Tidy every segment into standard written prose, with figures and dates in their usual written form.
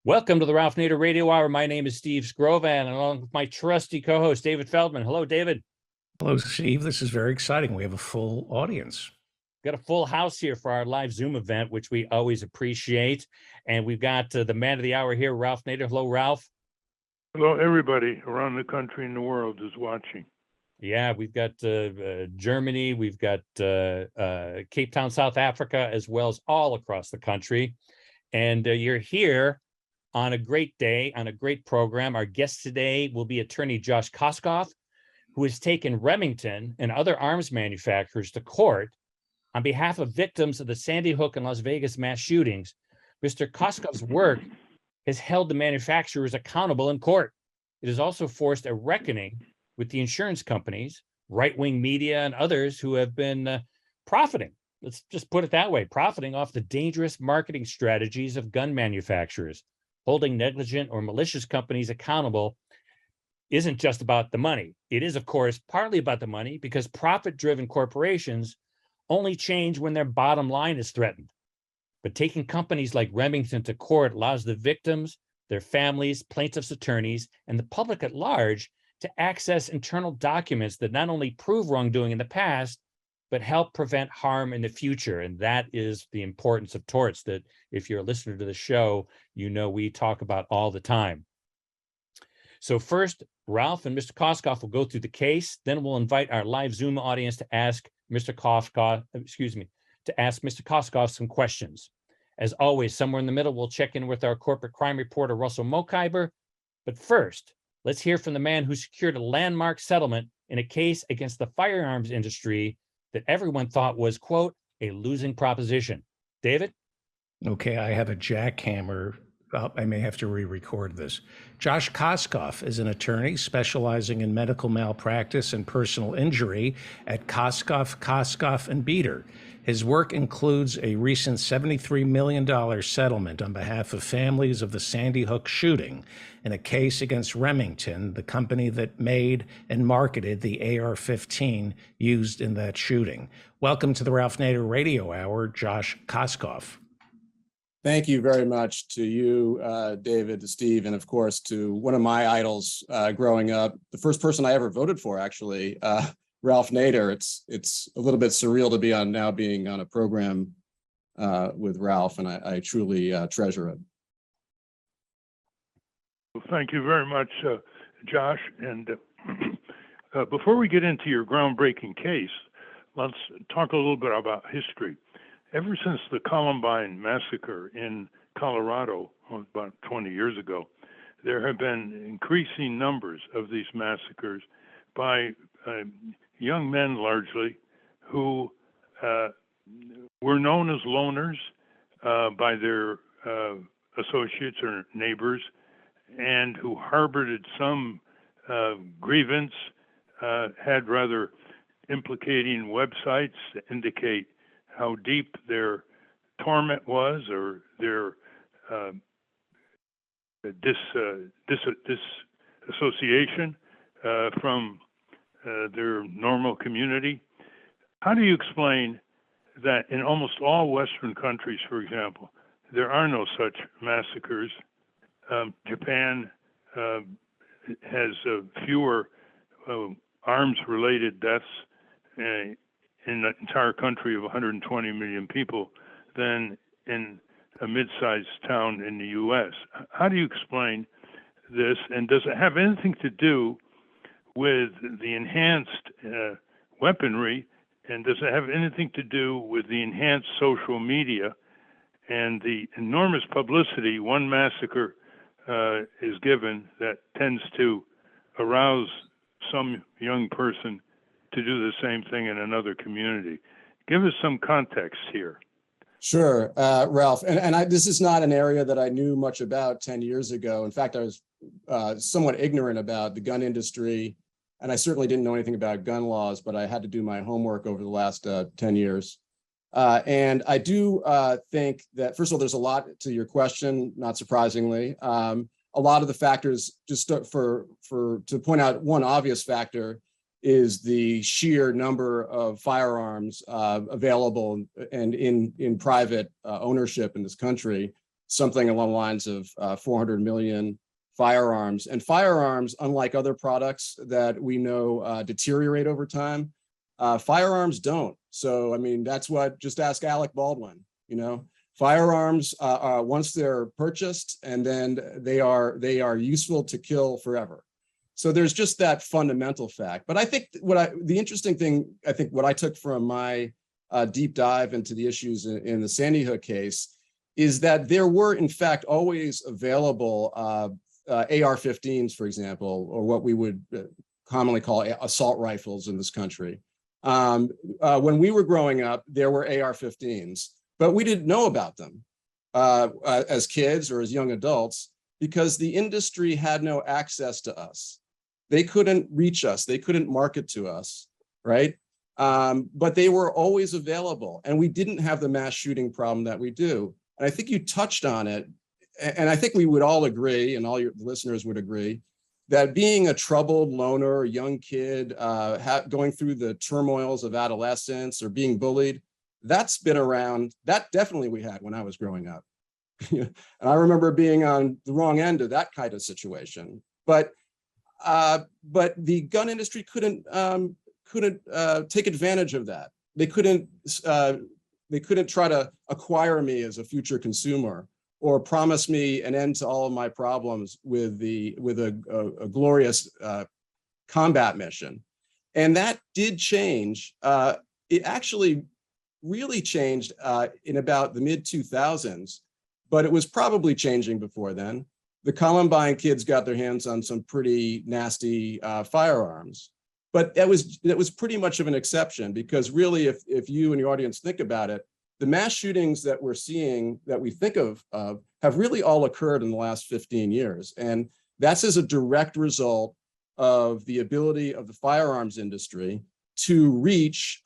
Welcome to the Ralph Nader Radio Hour. My name is Steve Scrovan, and along with my trusty co-host, David Feldman. Hello, David. Hello, Steve. This is very exciting. We have a full audience. Got a full house here for our live Zoom event, which we always appreciate. And we've got the man of the hour here, Ralph Nader. Hello, Ralph. Hello, everybody around the country and the world is watching. Yeah, we've got Germany, we've got Cape Town, South Africa, as well as all across the country. And you're here on a great day, on a great program. Our guest today will be attorney Josh Koskoff, who has taken Remington and other arms manufacturers to court on behalf of victims of the Sandy Hook and Las Vegas mass shootings. Mr. Koskoff's work has held the manufacturers accountable in court. It has also forced a reckoning with the insurance companies, right-wing media, and others who have been profiting. Let's just put it that way, profiting off the dangerous marketing strategies of gun manufacturers. Holding negligent or malicious companies accountable isn't just about the money. It is, of course, partly about the money because profit-driven corporations only change when their bottom line is threatened. But taking companies like Remington to court allows the victims, their families, plaintiffs' attorneys, and the public at large to access internal documents that not only prove wrongdoing in the past, but help prevent harm in the future. And that is the importance of torts that, if you're a listener to the show, you know we talk about all the time. So first, Ralph and Mr. Koskoff will go through the case. Then we'll invite our live Zoom audience to ask Mr. Koskoff some questions. As always, somewhere in the middle, we'll check in with our corporate crime reporter, Russell Mokhiber. But first, let's hear from the man who secured a landmark settlement in a case against the firearms industry that everyone thought was, quote, a losing proposition. David? Okay, I have a jackhammer. I may have to re-record this. Josh Koskoff is an attorney specializing in medical malpractice and personal injury at Koskoff, and Beater. His work includes a recent $73 million settlement on behalf of families of the Sandy Hook shooting in a case against Remington, the company that made and marketed the AR-15 used in that shooting. Welcome to the Ralph Nader Radio Hour, Josh Koskoff. Thank you very much to you, David, to Steve, and of course to one of my idols growing up, the first person I ever voted for, actually, Ralph Nader. It's a little bit surreal to be being on a program with Ralph, and I truly treasure it. Well, thank you very much, Josh. And before we get into your groundbreaking case, let's talk a little bit about history. Ever since the Columbine massacre in Colorado about 20 years ago, there have been increasing numbers of these massacres by young men largely who were known as loners by their associates or neighbors, and who harbored some grievance, had rather implicating websites to indicate how deep their torment was, or their disassociation from their normal community. How do you explain that in almost all Western countries, for example, there are no such massacres? Japan has fewer arms-related deaths in the entire country of 120 million people than in a mid-sized town in the U.S. How do you explain this? And does it have anything to do with the enhanced weaponry? And does it have anything to do with the enhanced social media and the enormous publicity one massacre is given that tends to arouse some young person to do the same thing in another community? Give us some context here. Sure, Ralph. And this is not an area that I knew much about 10 years ago. In fact, I was somewhat ignorant about the gun industry, and I certainly didn't know anything about gun laws, but I had to do my homework over the last 10 years. And I do think that, first of all, there's a lot to your question, not surprisingly. A lot of the factors, just to point out one obvious factor, is the sheer number of firearms available and in private ownership in this country. something along the lines of 400 million firearms. And firearms, unlike other products that we know deteriorate over time, firearms don't. So, I mean, that's what, just ask Alec Baldwin, you know, firearms, once they're purchased, and then they are useful to kill forever. So there's just that fundamental fact. But I think the interesting thing, I think what I took from my deep dive into the issues in the Sandy Hook case is that there were, in fact, always available AR-15s, for example, or what we would commonly call assault rifles in this country. When we were growing up, there were AR-15s, but we didn't know about them as kids or as young adults because the industry had no access to us. They couldn't reach us. They couldn't market to us, right? But they were always available, and we didn't have the mass shooting problem that we do. And I think you touched on it, and I think we would all agree, and all your listeners would agree, that being a troubled loner, young kid, going through the turmoils of adolescence or being bullied, that's been around. That definitely we had when I was growing up. And I remember being on the wrong end of that kind of situation. But the gun industry couldn't take advantage of that. They couldn't try to acquire me as a future consumer or promise me an end to all of my problems with a glorious combat mission. And that did change. It actually really changed in about the mid-2000s, but it was probably changing before then. The Columbine kids got their hands on some pretty nasty firearms, but that was pretty much of an exception, because really, if you and your audience think about it, the mass shootings that we're seeing, that we think of have really all occurred in the last 15 years. And that's as a direct result of the ability of the firearms industry to reach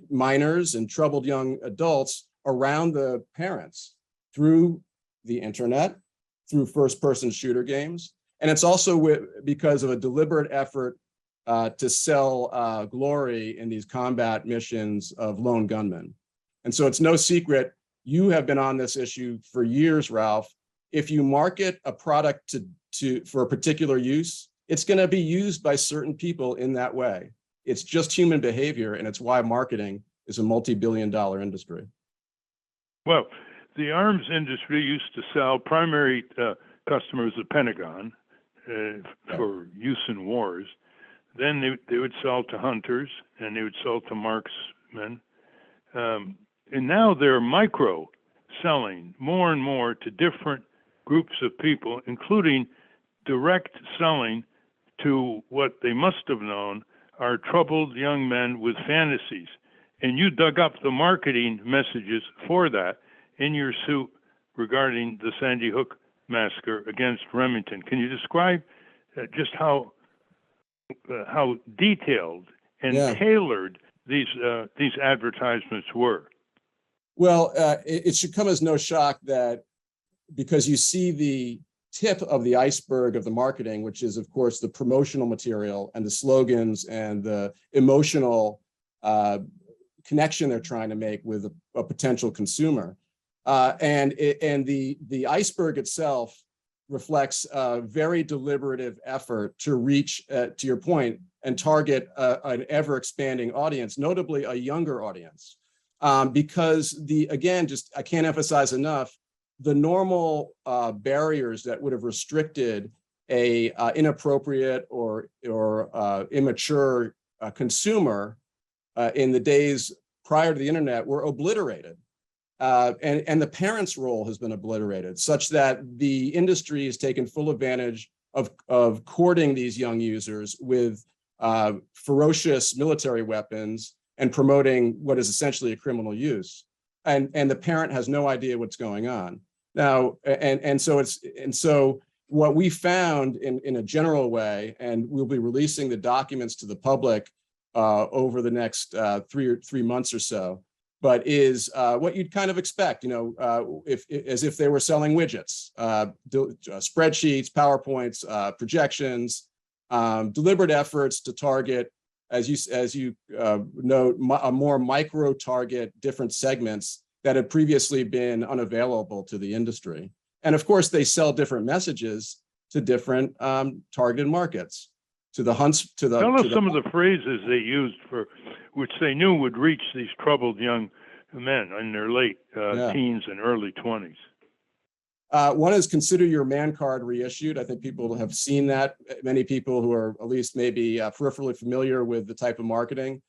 minors and troubled young adults around the parents through the internet, through first-person shooter games. And it's also because of a deliberate effort to sell glory in these combat missions of lone gunmen. And so it's no secret, you have been on this issue for years, Ralph. If you market a product for a particular use, it's going to be used by certain people in that way. It's just human behavior, and it's why marketing is a multi-billion-dollar industry. Well, the arms industry used to sell primary customers the Pentagon for use in wars. Then they would sell to hunters, and they would sell to marksmen. And now they're micro selling more and more to different groups of people, including direct selling to what they must have known are troubled young men with fantasies. And you dug up the marketing messages for that in your suit regarding the Sandy Hook massacre against Remington. Can you describe just how detailed and tailored these advertisements were? Well, it should come as no shock that, because you see the tip of the iceberg of the marketing, which is, of course, the promotional material and the slogans and the emotional connection they're trying to make with a potential consumer. And the iceberg itself reflects a very deliberative effort to reach, to your point, and target an ever-expanding audience, notably a younger audience. Because I can't emphasize enough, the normal barriers that would have restricted a inappropriate or immature consumer in the days prior to the internet were obliterated. And the parent's role has been obliterated, such that the industry has taken full advantage of courting these young users with ferocious military weapons and promoting what is essentially a criminal use. And the parent has no idea what's going on. Now, so what we found in a general way, and we'll be releasing the documents to the public over the next 3 months or so, but is what you'd kind of expect, as if they were selling widgets, spreadsheets, PowerPoints, projections, deliberate efforts to target, as you note, a more micro target different segments that had previously been unavailable to the industry. And of course, they sell different messages to different targeted markets, to the hunts, to the— Tell us some of the phrases they used for, which they knew would reach these troubled young men in their late teens and early 20s. One is consider your man card reissued. I think people have seen that. Many people who are at least maybe peripherally familiar with the type of marketing.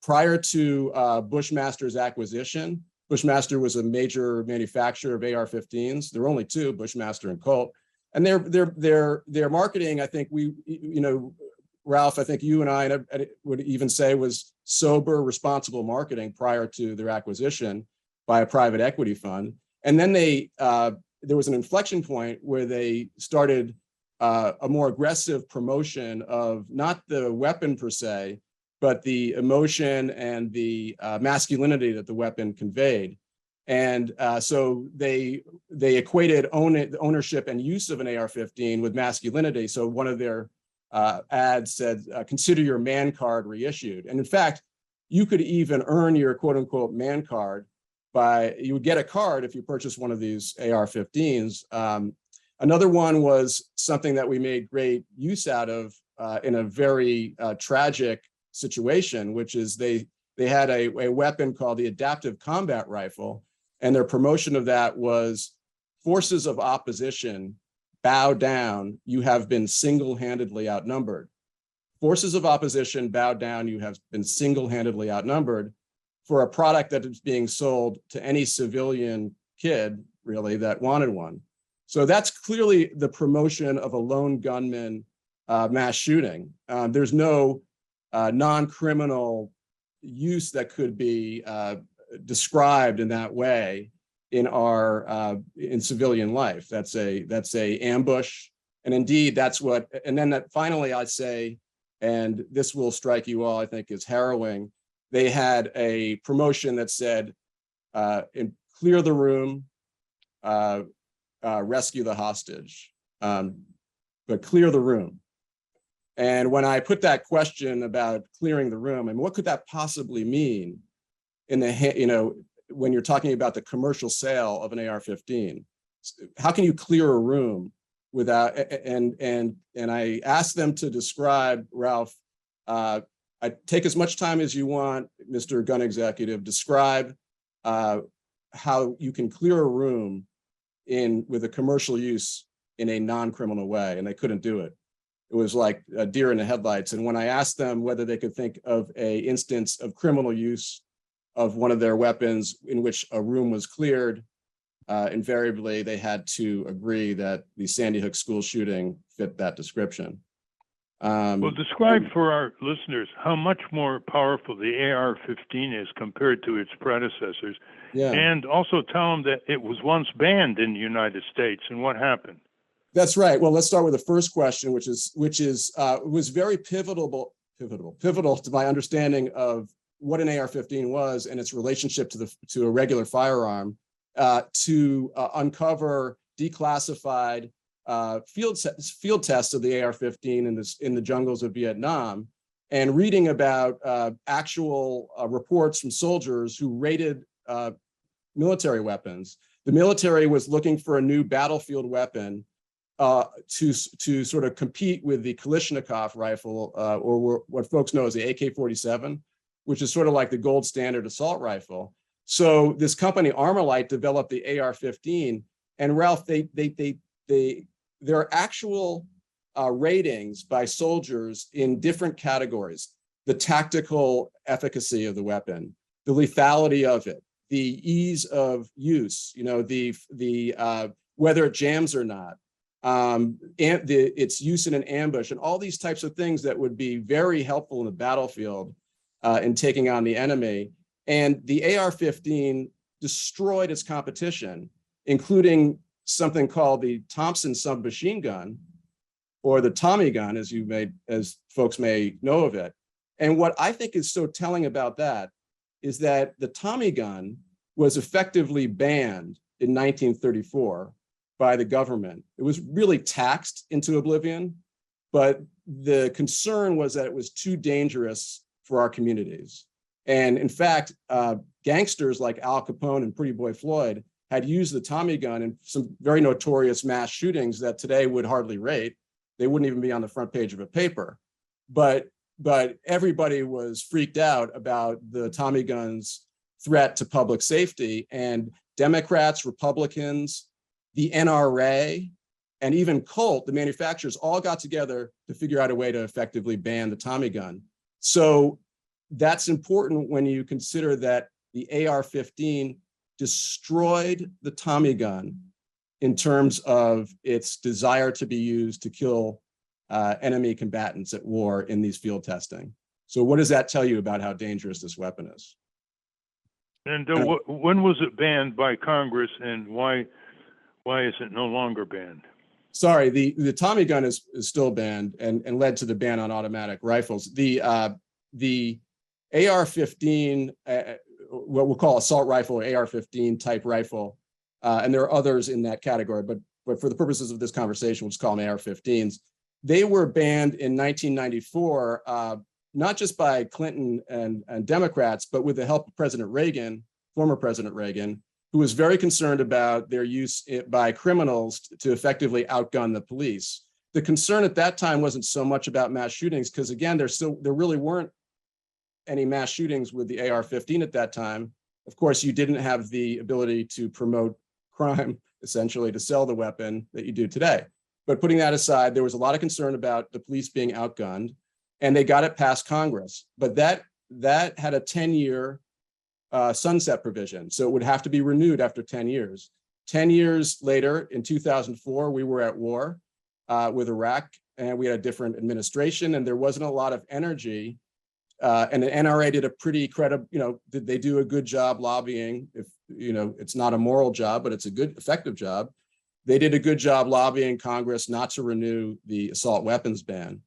Prior to Bushmaster's acquisition, Bushmaster was a major manufacturer of AR-15s. There were only two, Bushmaster and Colt. And their marketing, I think Ralph, I think you and I would even say was sober, responsible marketing prior to their acquisition by a private equity fund. And then there was an inflection point where they started a more aggressive promotion of not the weapon per se, but the emotion and the masculinity that the weapon conveyed. And so they equated ownership and use of an AR-15 with masculinity. So one of their ads said, consider your man card reissued. And in fact, you could even earn your quote unquote man card you would get a card if you purchased one of these AR-15s. Another one was something that we made great use out of in a very tragic situation, which is they had a weapon called the adaptive combat rifle, and their promotion of that was forces of opposition, bow down, you have been single-handedly outnumbered. Forces of opposition, bow down, you have been single-handedly outnumbered, for a product that is being sold to any civilian kid, really, that wanted one. So that's clearly the promotion of a lone gunman mass shooting. There's no non-criminal use that could be described in that way in civilian life. That's a ambush, and indeed that's what. And then that finally, I'd say, and this will strike you all, I think, is harrowing. They had a promotion that said, clear the room, rescue the hostage, but clear the room. And when I put that question about clearing the room, and what could that possibly mean when you're talking about the commercial sale of an AR-15, how can you clear a room without, and I asked them to describe, Ralph, I take as much time as you want, Mr. Gun Executive, describe how you can clear a room with a commercial use in a non-criminal way, and they couldn't do it. It was like a deer in the headlights. And when I asked them whether they could think of an instance of criminal use of one of their weapons in which a room was cleared, invariably they had to agree that the Sandy Hook school shooting fit that description. Well, describe for our listeners how much more powerful the AR-15 is compared to its predecessors, and also tell them that it was once banned in the United States and what happened. That's right. Well, let's start with the first question, which was very pivotal to my understanding of what an AR-15 was and its relationship to a regular firearm, to uncover declassified field tests of the AR-15 in the jungles of Vietnam, and reading about actual reports from soldiers who raided military weapons. The military was looking for a new battlefield weapon to sort of compete with the Kalashnikov rifle, or what folks know as the AK-47, which is sort of like the gold standard assault rifle. So this company Armalite developed the AR-15, and Ralph, there are actual ratings by soldiers in different categories: the tactical efficacy of the weapon, the lethality of it, the ease of use, whether it jams or not, and its use in an ambush, and all these types of things that would be very helpful in the battlefield in taking on the enemy. And the AR-15 destroyed its competition, including something called the Thompson submachine gun, or the Tommy gun, as folks may know of it. And what I think is so telling about that is that the Tommy gun was effectively banned in 1934 by the government. It was really taxed into oblivion, but the concern was that it was too dangerous for our communities. And in fact, gangsters like Al Capone and Pretty Boy Floyd had used the Tommy gun in some very notorious mass shootings that today would hardly rate. They wouldn't even be on the front page of a paper. But everybody was freaked out about the Tommy gun's threat to public safety, and Democrats, Republicans, the NRA, and even Colt, the manufacturers, all got together to figure out a way to effectively ban the Tommy gun. So that's important when you consider that the AR-15 destroyed the Tommy gun in terms of its desire to be used to kill enemy combatants at war in these field testing. So what does that tell you about how dangerous this weapon is? And when was it banned by Congress, and why is it no longer banned? Sorry, the Tommy gun is still banned and led to the ban on automatic rifles. The AR-15, what we'll call assault rifle or AR-15 type rifle, and there are others in that category, but for the purposes of this conversation, we'll just call them AR-15s. They were banned in 1994, not just by Clinton and Democrats, but with the help of President Reagan, former President Reagan, who was very concerned about their use by criminals to effectively outgun the police. The concern at that time wasn't so much about mass shootings, because again, there really weren't any mass shootings with the AR-15 at that time. Of course, you didn't have the ability to promote crime, essentially, to sell the weapon that you do today. But putting that aside, there was a lot of concern about the police being outgunned, and they got it past Congress. But that had a 10-year sunset provision, so it would have to be renewed after 10 years. 10 years later, in 2004, we were at war with Iraq, and we had a different administration, and there wasn't a lot of energy. And the NRA did a pretty credible, did they do a good job lobbying? If it's not a moral job, but it's a good, effective job. They did a good job lobbying Congress not to renew the assault weapons ban.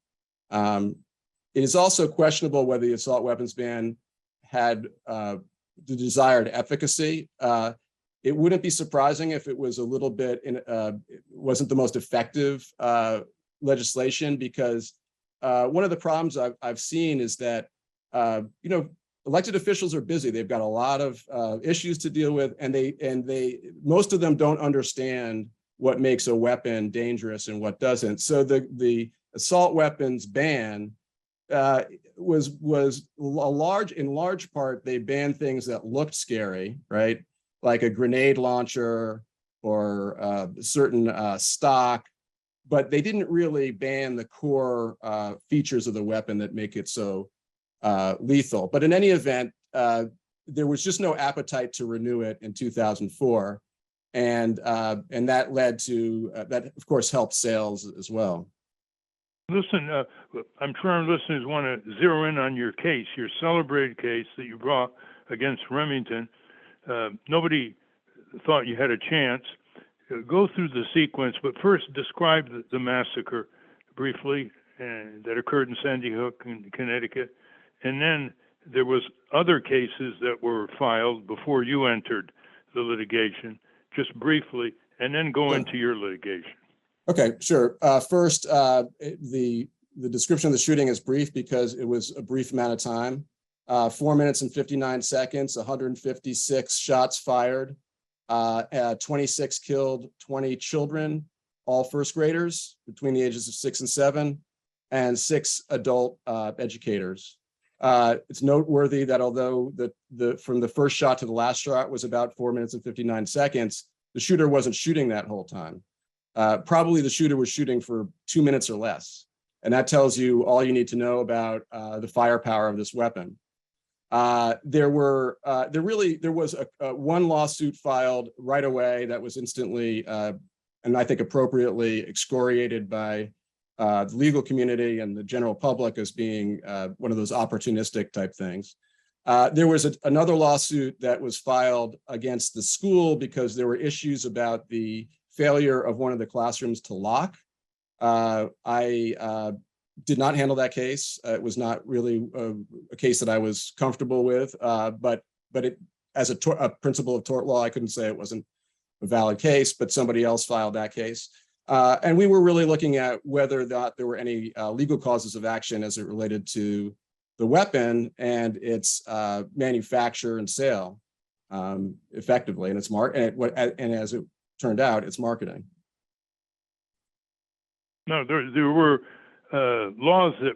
It is also questionable whether the assault weapons ban had the desired efficacy. It wouldn't be surprising if it was a little bit, wasn't the most effective legislation, because one of the problems I've seen is that, elected officials are busy. They've got a lot of issues to deal with, and most of them don't understand what makes a weapon dangerous and what doesn't. So the assault weapons ban was in large part, they banned things that looked scary, right? Like a grenade launcher or certain stock, but they didn't really ban the core features of the weapon that make it so lethal. But in any event, there was just no appetite to renew it in 2004. And that led to, that of course helped sales as well. Listen, I'm sure our listeners want to zero in on your case, your celebrated case that you brought against Remington. Nobody thought you had a chance. Go through the sequence, but first describe the massacre briefly that occurred in Sandy Hook, in Connecticut. And then there was other cases that were filed before you entered the litigation, just briefly, and then go into your litigation. Okay, sure. First, the description of the shooting is brief because it was a brief amount of time. 4 minutes and 59 seconds, 156 shots fired, 26 killed, 20 children, all first graders between the ages of 6 and 7, and 6 adult educators. It's noteworthy that although from the first shot to the last shot was about 4 minutes and 59 seconds, the shooter wasn't shooting that whole time. Probably the shooter was shooting for 2 minutes or less. And that tells you all you need to know about the firepower of this weapon. There was one lawsuit filed right away that was instantly, and I think appropriately, excoriated by the legal community and the general public as being one of those opportunistic type things. There was another lawsuit that was filed against the school because there were issues about the failure of one of the classrooms to lock. I did not handle that case. It was not really a case that I was comfortable with, but as a principle of tort law, I couldn't say it wasn't a valid case, but somebody else filed that case. And we were really looking at whether or not there were any legal causes of action as it related to the weapon and its manufacture and sale. effectively, and and as it turned out, it's marketing. No, there were laws that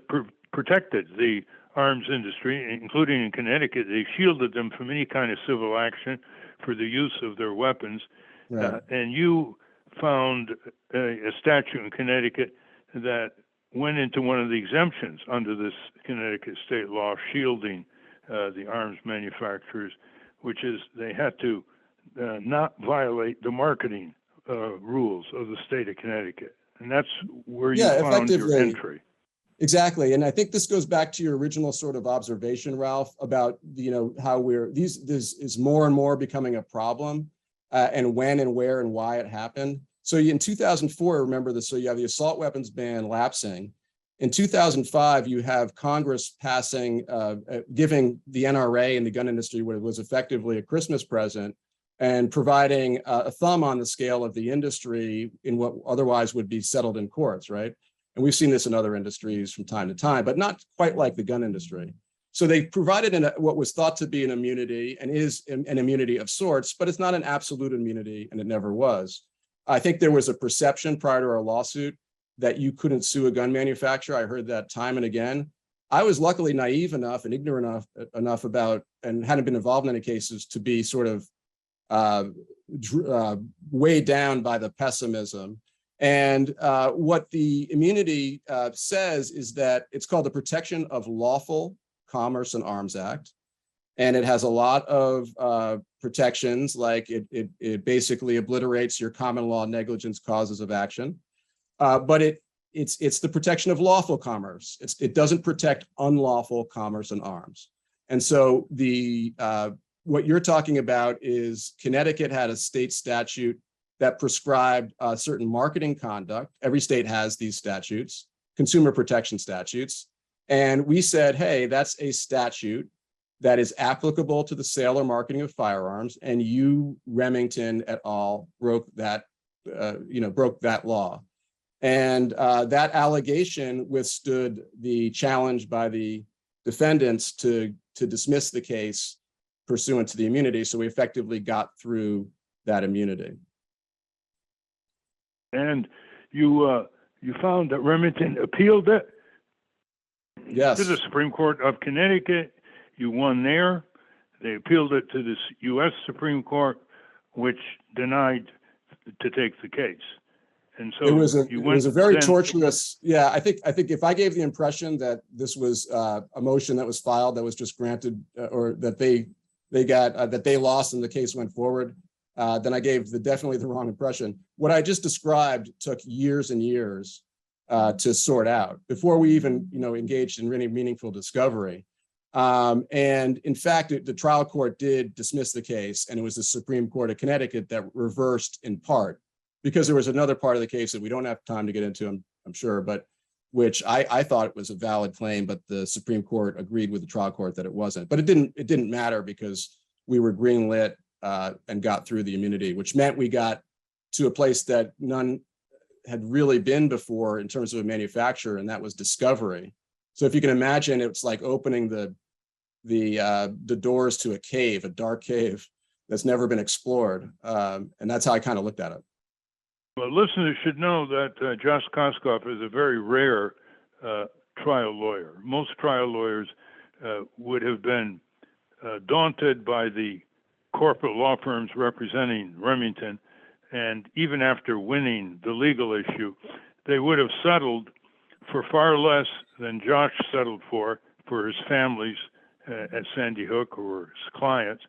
protected the arms industry, including in Connecticut. They shielded them from any kind of civil action for the use of their weapons. Right. And you found a statute in Connecticut that went into one of the exemptions under this Connecticut state law shielding the arms manufacturers, which is they had to not violate the marketing rules of the state of Connecticut. And that's where you found your entry. Exactly. And I think this goes back to your original sort of observation, Ralph, about, how this is more and more becoming a problem, and when and where and why it happened. So in 2004, remember this, so you have the assault weapons ban lapsing. In 2005, you have Congress passing, giving the NRA and the gun industry what was effectively a Christmas present, and providing a thumb on the scale of the industry in what otherwise would be settled in courts, right? And we've seen this in other industries from time to time, but not quite like the gun industry. So they provided what was thought to be an immunity, and is an immunity of sorts, but it's not an absolute immunity, and it never was. I think there was a perception prior to our lawsuit that you couldn't sue a gun manufacturer. I heard that time and again. I was luckily naive enough and ignorant enough about, and hadn't been involved in any cases, to be sort of weighed down by the pessimism. And what the immunity says is that it's called the Protection of Lawful Commerce and Arms Act. And it has a lot of protections, like it basically obliterates your common law negligence causes of action. But it's the protection of lawful commerce. It doesn't protect unlawful commerce and arms. And so what you're talking about is Connecticut had a state statute that prescribed certain marketing conduct. Every state has these statutes, consumer protection statutes. And we said, hey, that's a statute that is applicable to the sale or marketing of firearms. And you, Remington et al., broke that law. And that allegation withstood the challenge by the defendants to dismiss the case pursuant to the immunity. So we effectively got through that immunity. And you found that Remington appealed it? Yes. To the Supreme Court of Connecticut. You won there. They appealed it to the U.S. Supreme Court, which denied to take the case. And so it was a very tortuous. Yeah, I think if I gave the impression that this was a motion that was filed that was just granted, or that they lost and the case went forward, then I gave definitely the wrong impression. What I just described took years and years to sort out before we even engaged in really meaningful discovery. And in fact, the trial court did dismiss the case, and it was the Supreme Court of Connecticut that reversed in part, because there was another part of the case that we don't have time to get into, I'm sure, but which I thought it was a valid claim, but the Supreme Court agreed with the trial court that it wasn't. But it didn't matter, because we were greenlit and got through the immunity, which meant we got to a place that none had really been before in terms of a manufacturer, and that was discovery. So if you can imagine, it's like opening the doors to a cave, a dark cave that's never been explored, and that's how I kind of looked at it. Well, listeners should know that Josh Koskoff is a very rare trial lawyer. Most trial lawyers would have been daunted by the corporate law firms representing Remington, and even after winning the legal issue, they would have settled for far less than Josh settled for his families at Sandy Hook or his clients.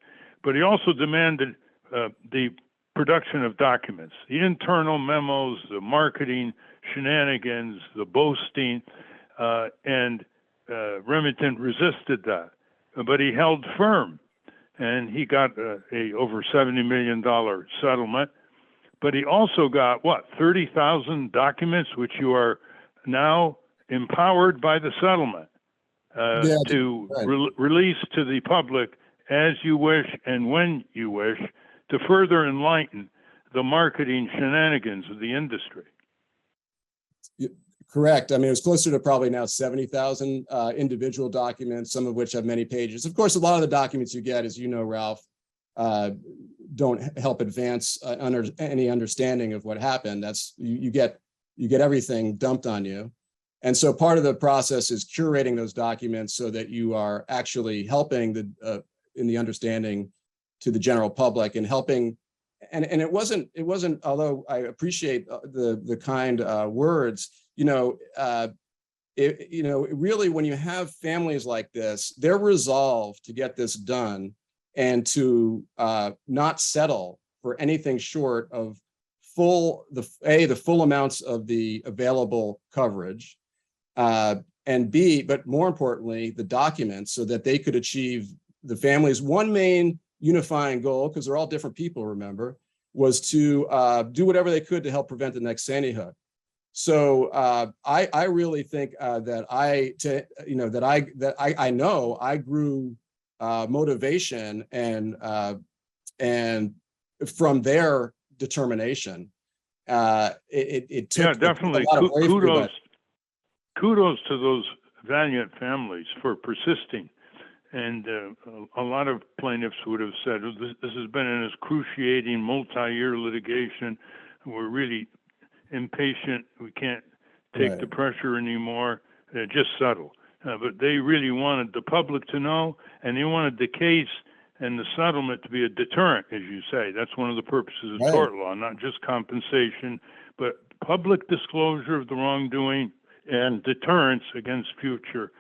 But he also demanded the production of documents, the internal memos, the marketing shenanigans, the boasting, and Remington resisted that. But he held firm, and he got a over $70 million settlement. But he also got, 30,000 documents, which you are now empowered by the settlement to release to the public as you wish and when you wish, to further enlighten the marketing shenanigans of the industry. Correct. I mean, it was closer to probably now 70,000 individual documents, some of which have many pages. Of course, a lot of the documents you get, as you know, Ralph, don't help advance any understanding of what happened. That's you get everything dumped on you. And so part of the process is curating those documents so that you are actually helping in the understanding to the general public and helping. And it wasn't, although I appreciate the kind words, really, when you have families like this, their resolve to get this done and to not settle for anything short of the full amounts of the available coverage, and B, but more importantly, the documents, so that they could achieve the family's one main unifying goal, because they're all different people, remember, was to do whatever they could to help prevent the next Sandy Hook. So I really think that I know I grew motivation and from their determination. It took definitely a lot of bravery, kudos to those valiant families for persisting. And a lot of plaintiffs would have said, this has been an excruciating multi-year litigation. We're really impatient. We can't take the pressure anymore. Just settle. But they really wanted the public to know, and they wanted the case and the settlement to be a deterrent, as you say. That's one of the purposes of tort law, not just compensation, but public disclosure of the wrongdoing and deterrence against future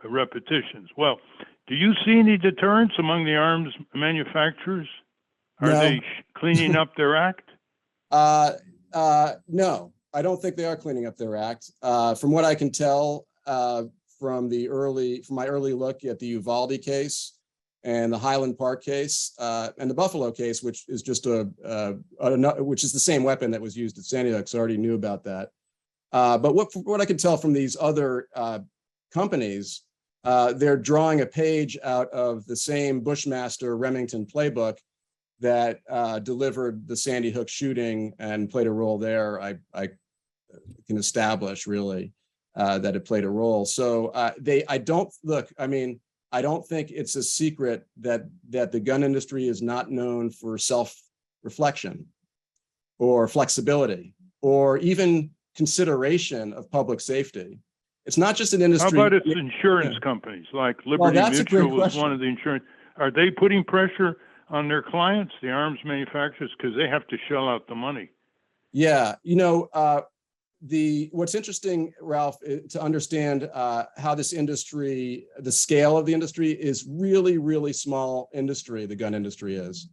repetitions. Well, do you see any deterrence among the arms manufacturers? Are they cleaning up their act? No, I don't think they are cleaning up their act. From what I can tell, from my early look at the Uvalde case and the Highland Park case and the Buffalo case, which is just which is the same weapon that was used at Sandy Hook, so I already knew about that. But what I can tell from these other companies, they're drawing a page out of the same Bushmaster Remington playbook that delivered the Sandy Hook shooting and played a role there. I can establish really that it played a role. So I don't think it's a secret that the gun industry is not known for self-reflection or flexibility or even consideration of public safety. It's not just an industry. How about its insurance companies like Liberty Mutual was one of the insurance? Are they putting pressure on their clients, the arms manufacturers, because they have to shell out the money? Yeah, what's interesting, Ralph, to understand how this industry, the scale of the industry is really, really small industry. The gun industry is.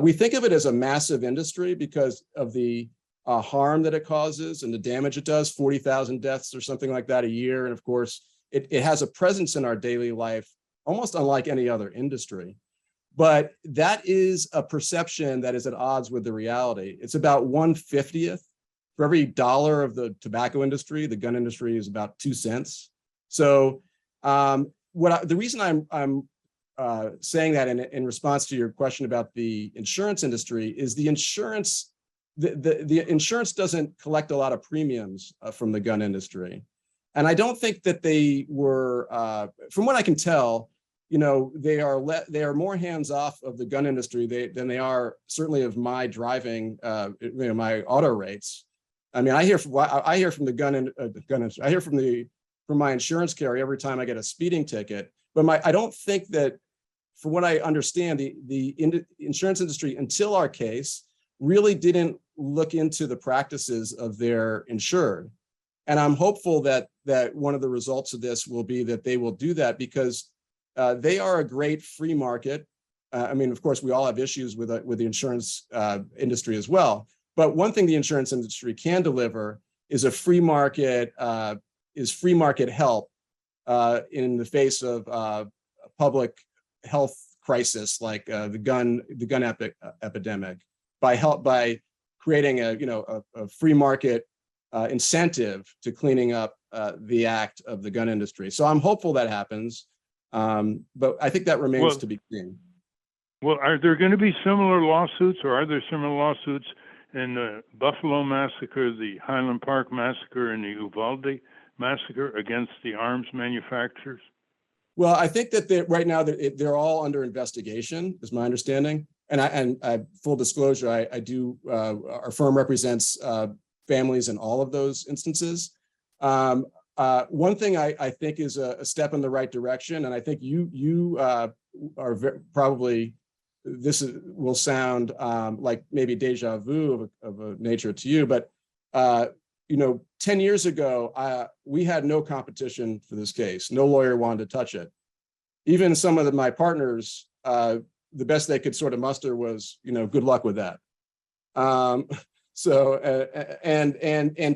We think of it as a massive industry because of the harm that it causes and the damage it does, 40,000 deaths or something like that a year. And of course, it has a presence in our daily life, almost unlike any other industry. But that is a perception that is at odds with the reality. It's about 1/50th. For every dollar of the tobacco industry, the gun industry is about 2 cents. So the reason I'm saying that in response to your question about the insurance industry is the insurance doesn't collect a lot of premiums from the gun industry. And I don't think that they were, from what I can tell, they are more hands off of the gun industry than they are certainly of my driving, my auto rates. I mean, I hear from my insurance carrier every time I get a speeding ticket. But I don't think that, from what I understand, the insurance industry, until our case, really didn't look into the practices of their insured. And I'm hopeful that one of the results of this will be that they will do that, because they are a great free market. I mean, of course, we all have issues with the insurance industry as well. But one thing the insurance industry can deliver is a free market, help in the face of public health crisis like the gun epidemic, by creating a free market incentive to cleaning up the act of the gun industry. So I'm hopeful that happens, but I think that remains to be seen. Well, are there going to be similar lawsuits, or are there similar lawsuits in the Buffalo massacre, the Highland Park massacre, and the Uvalde massacre against the arms manufacturers? Well, I think that right now they're all under investigation, is my understanding. and full disclosure, I do, our firm represents families in all of those instances. One thing I think is a step in the right direction, and I think you are probably, will sound like maybe deja vu of a nature to you, but 10 years ago, we had no competition for this case. No lawyer wanted to touch it. Even some of my partners, the best they could sort of muster was, good luck with that. And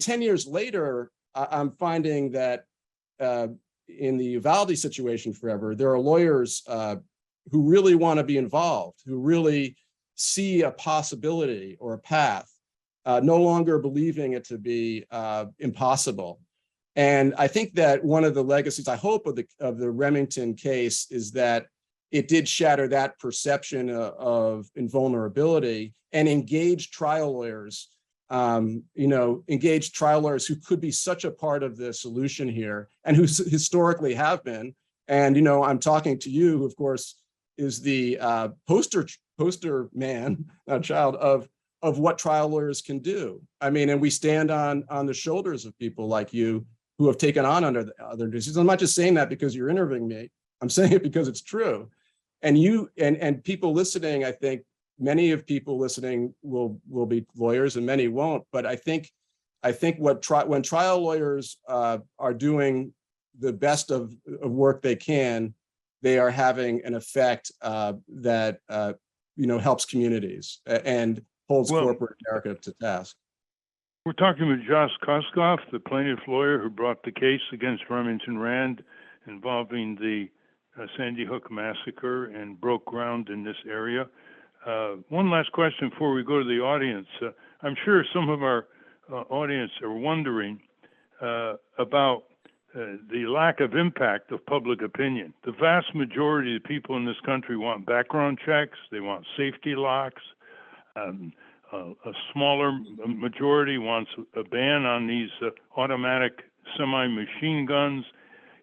10 years later, I'm finding that in the Uvalde situation forever, there are lawyers who really want to be involved, who really see a possibility or a path, no longer believing it to be impossible. And I think that one of the legacies, I hope, of the Remington case is that it did shatter that perception of invulnerability and engage trial lawyers, engage trial lawyers who could be such a part of the solution here and who historically have been. And, I'm talking to you, who of course is the poster man, child of what trial lawyers can do. I mean, and we stand on the shoulders of people like you who have taken on other diseases. I'm not just saying that because you're interviewing me. I'm saying it because it's true. And you and people listening, I think many of people listening will be lawyers and many won't. But I think when trial lawyers are doing the best of work they can, they are having an effect that helps communities and holds corporate America to task. We're talking with Josh Koskoff, the plaintiff lawyer who brought the case against Remington Rand involving the Sandy Hook massacre and broke ground in this area. One last question before we go to the audience. I'm sure some of our audience are wondering about the lack of impact of public opinion. The vast majority of people in this country want background checks. They want safety locks. A smaller majority wants a ban on these automatic semi-machine guns.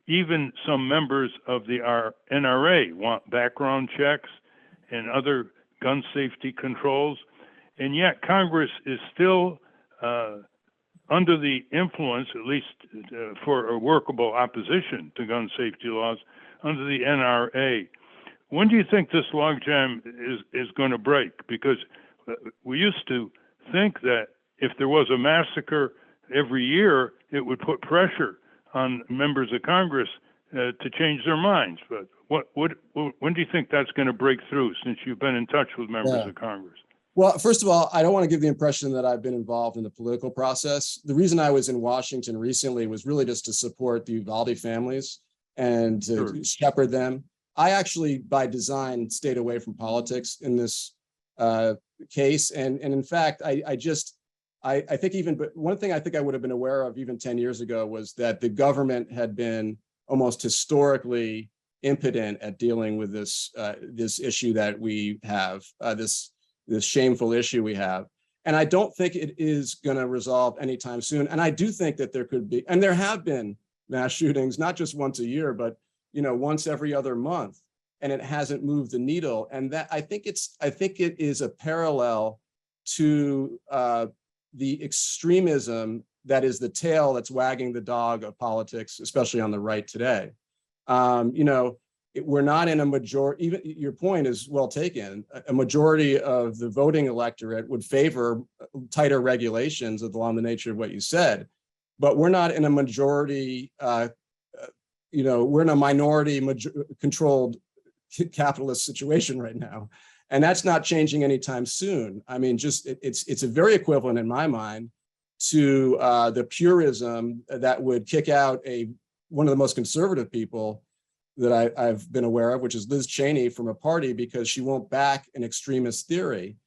Even some members of the NRA want background checks and other gun safety controls. And yet Congress is still under the influence, at least for a workable opposition to gun safety laws, under the NRA. When do you think this logjam is going to break? Because we used to think that if there was a massacre every year, it would put pressure on members of Congress to change their minds. But when do you think that's going to break through, since you've been in touch with members of Congress? Well, first of all, I don't want to give the impression that I've been involved in the political process. The reason I was in Washington recently was really just to support the Uvalde families and to shepherd them. I actually, by design, stayed away from politics in this case. And in fact, I think but one thing I think I would have been aware of even 10 years ago was that the government had been almost historically impotent at dealing with this issue that we have, this shameful issue we have. And I don't think it is going to resolve anytime soon. And I do think that there could be, and there have been mass shootings, not just once a year, but once every other month. And it hasn't moved the needle. And that I think it is a parallel to the extremism that is the tail that's wagging the dog of politics, especially on the right today. We're not in a majority, even your point is well taken. A majority of the voting electorate would favor tighter regulations along the nature of what you said, but we're not in a majority, we're in a minority controlled capitalist situation right now. And that's not changing anytime soon. I mean, it's a very equivalent in my mind to the purism that would kick out one of the most conservative people that I've been aware of, which is Liz Cheney from a party, because she won't back an extremist theory.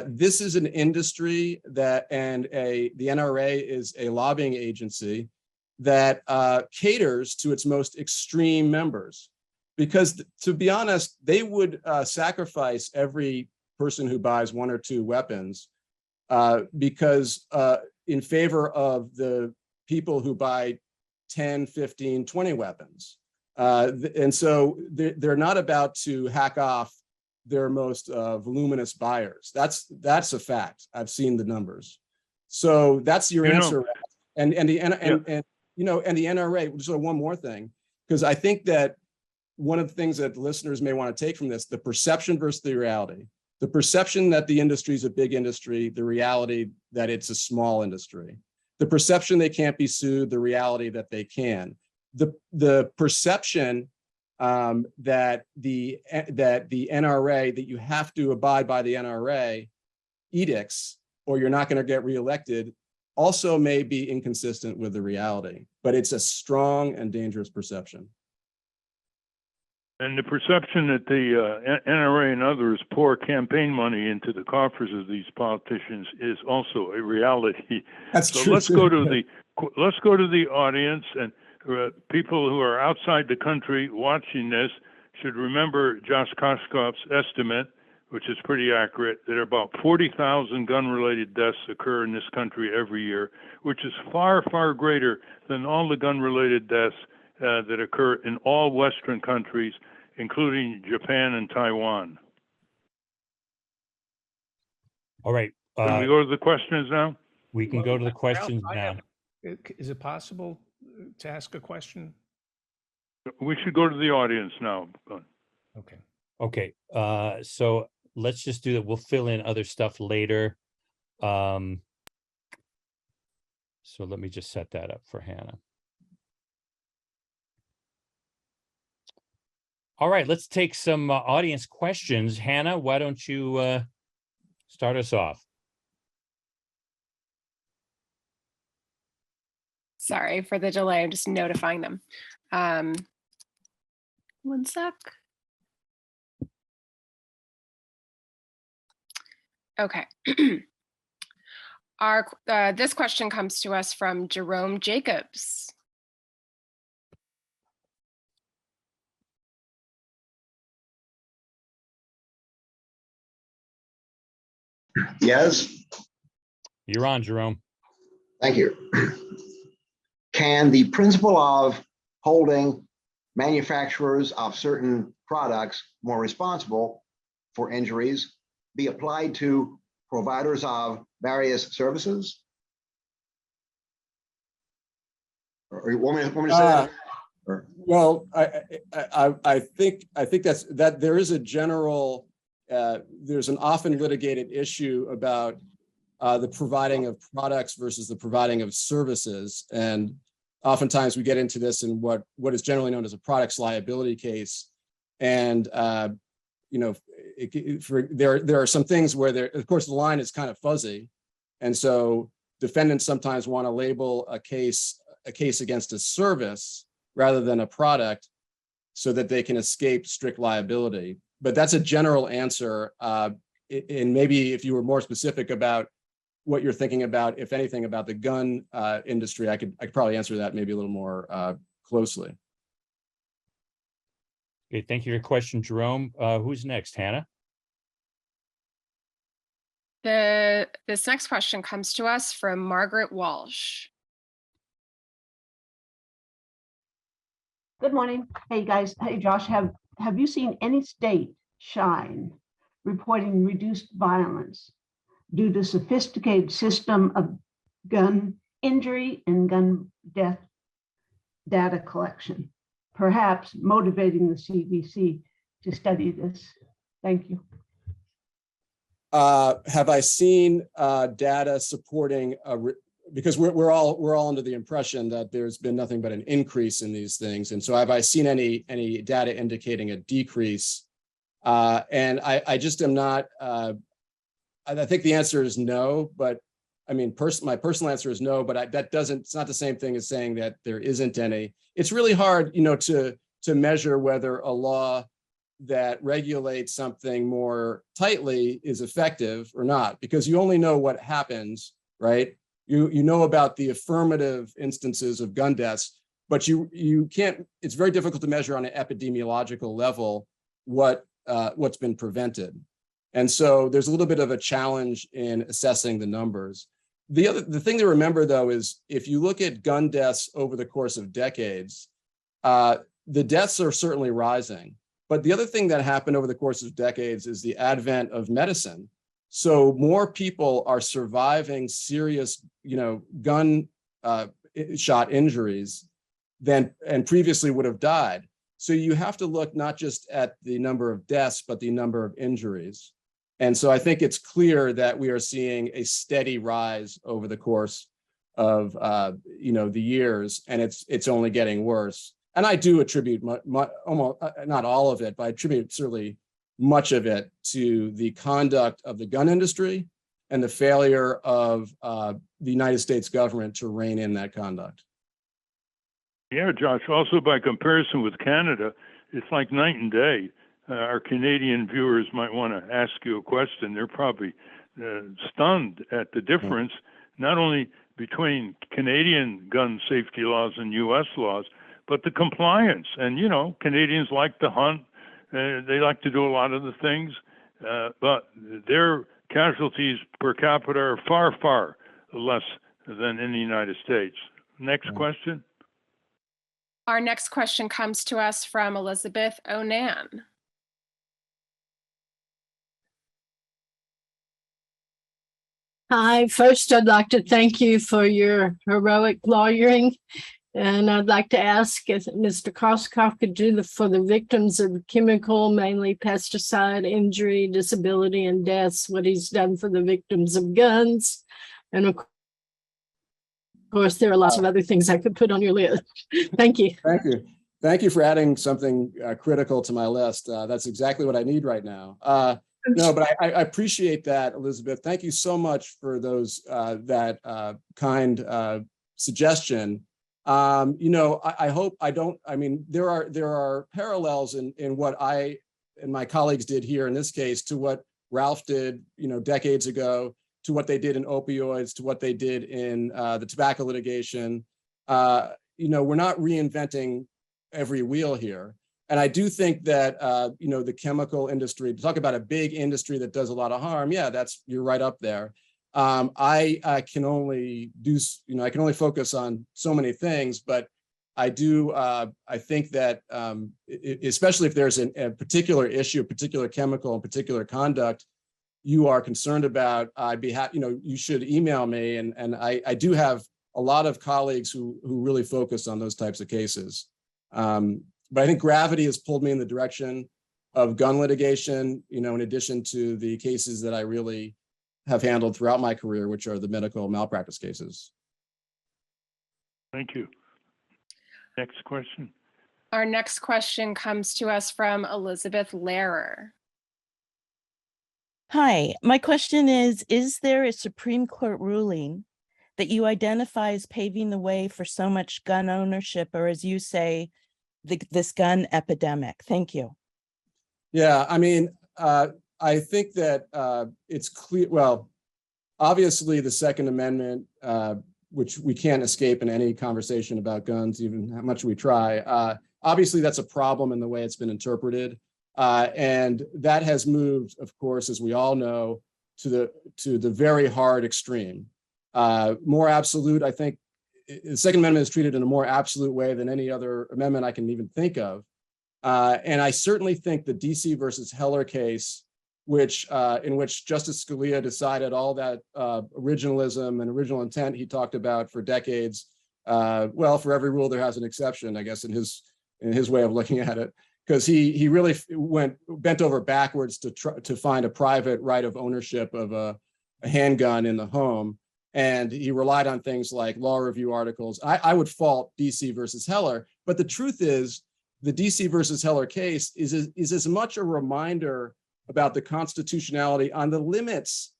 This is an industry the NRA is a lobbying agency that caters to its most extreme members. Because to be honest, they would sacrifice every person who buys one or two weapons because in favor of the people who buy 10, 15, 20 weapons. And so they're not about to hack off their most voluminous buyers. That's a fact. I've seen the numbers. So that's your answer. And the NRA. Just one more thing, because I think that one of the things that listeners may want to take from this, the perception versus the reality. The perception that the industry is a big industry, the reality that it's a small industry. The perception they can't be sued, the reality that they can. The perception that the NRA, that you have to abide by the NRA edicts or you're not going to get reelected, also may be inconsistent with the reality. But it's a strong and dangerous perception. And the perception that the NRA and others pour campaign money into the coffers of these politicians is also a reality. That's true. Let's go to the audience, and people who are outside the country watching this should remember Josh Koskoff's estimate, which is pretty accurate, that about 40,000 gun-related deaths occur in this country every year, which is far, far greater than all the gun-related deaths that occur in all Western countries, including Japan and Taiwan. All right. Can we go to the questions now? We can go to the questions now. Is it possible to ask a question? We should go to the audience now. Okay. Okay. So let's just do that. We'll fill in other stuff later. So let me just set that up for Hannah. All right, let's take some audience questions. Hannah, why don't you start us off? Sorry for the delay. I'm just notifying them. One sec. Okay. This question comes to us from Jerome Jacobs. Yes. You're on, Jerome. Thank you. Can the principle of holding manufacturers of certain products more responsible for injuries be applied to providers of various services? Or you want me to say that? Or? Well, I think that there is a general. There's an often litigated issue about the providing of products versus the providing of services. And oftentimes we get into this in what is generally known as a products liability case. And, there are some things where of course, the line is kind of fuzzy. And so defendants sometimes want to label a case against a service rather than a product so that they can escape strict liability. But that's a general answer. And maybe if you were more specific about what you're thinking about, if anything, about the gun industry, I could probably answer that maybe a little more closely. Okay, thank you for your question, Jerome. Who's next, Hannah? This next question comes to us from Margaret Walsh. Good morning. Hey guys. Hey Josh, have you seen any state shine reporting reduced violence due to sophisticated system of gun injury and gun death data collection, perhaps motivating the CDC to study this? Thank you. Have I seen data supporting because we're all under the impression that there's been nothing but an increase in these things, and so have I seen any data indicating a decrease? And I just am not. I think the answer is no, but I mean, my personal answer is no. But it's not the same thing as saying that there isn't any. It's really hard, to measure whether a law that regulates something more tightly is effective or not, because you only know what happens, right? You know about the affirmative instances of gun deaths, but you can't. It's very difficult to measure on an epidemiological level what's been prevented, and so there's a little bit of a challenge in assessing the numbers. The thing to remember though is if you look at gun deaths over the course of decades, the deaths are certainly rising, But the other thing that happened over the course of decades is the advent of medicine. So more people are surviving serious, gun shot injuries and previously would have died. So you have to look not just at the number of deaths, but the number of injuries. And so I think it's clear that we are seeing a steady rise over the course of the years, and it's only getting worse. And I do attribute almost not all of it, but I attribute certainly much of it to the conduct of the gun industry and the failure of the United States government to rein in that conduct. Yeah, Josh, also by comparison with Canada, it's like night and day. Our Canadian viewers might want to ask you a question. They're probably stunned at the difference, not only between Canadian gun safety laws and U.S. laws, but the compliance. And, Canadians like to hunt. They like to do a lot of the things, but their casualties per capita are far, far less than in the United States. Next question. Our next question comes to us from Elizabeth Onan. Hi, first I'd like to thank you for your heroic lawyering. And I'd like to ask if Mr. Koskoff could do for the victims of chemical, mainly pesticide injury, disability, and deaths, what he's done for the victims of guns. And of course, there are lots of other things I could put on your list. Thank you. Thank you. Thank you for adding something critical to my list. That's exactly what I need right now. No, but I appreciate that, Elizabeth. Thank you so much for those that kind suggestion. I hope there are parallels in what I and my colleagues did here in this case to what Ralph did, decades ago, to what they did in opioids, to what they did in the tobacco litigation. We're not reinventing every wheel here. And I do think that, the chemical industry, to talk about a big industry that does a lot of harm, yeah, you're right up there. I can only focus on so many things, but I think that especially if there's a particular issue, a particular chemical, and particular conduct you are concerned about, I'd be happy, you should email me. And I do have a lot of colleagues who really focus on those types of cases. But I think gravity has pulled me in the direction of gun litigation, in addition to the cases that I really have handled throughout my career, which are the medical malpractice cases. Thank you. Next question. Our next question comes to us from Elizabeth Lehrer. Hi, my question is there a Supreme Court ruling that you identify as paving the way for so much gun ownership, or as you say, this gun epidemic? Thank you. Yeah, I think that it's clear, well, obviously the Second Amendment, which we can't escape in any conversation about guns, even how much we try. Obviously that's a problem in the way it's been interpreted. And that has moved, of course, as we all know, to the very hard extreme. More absolute, I think, the Second Amendment is treated in a more absolute way than any other amendment I can even think of. And I certainly think the DC versus Heller case, in which Justice Scalia decided all that originalism and original intent he talked about for decades. Well, for every rule there has an exception, I guess, in his way of looking at it, because he really bent over backwards to find a private right of ownership of a handgun in the home. And he relied on things like law review articles. I would fault DC versus Heller, but the truth is the DC versus Heller case is as much a reminder about the constitutionality on the limits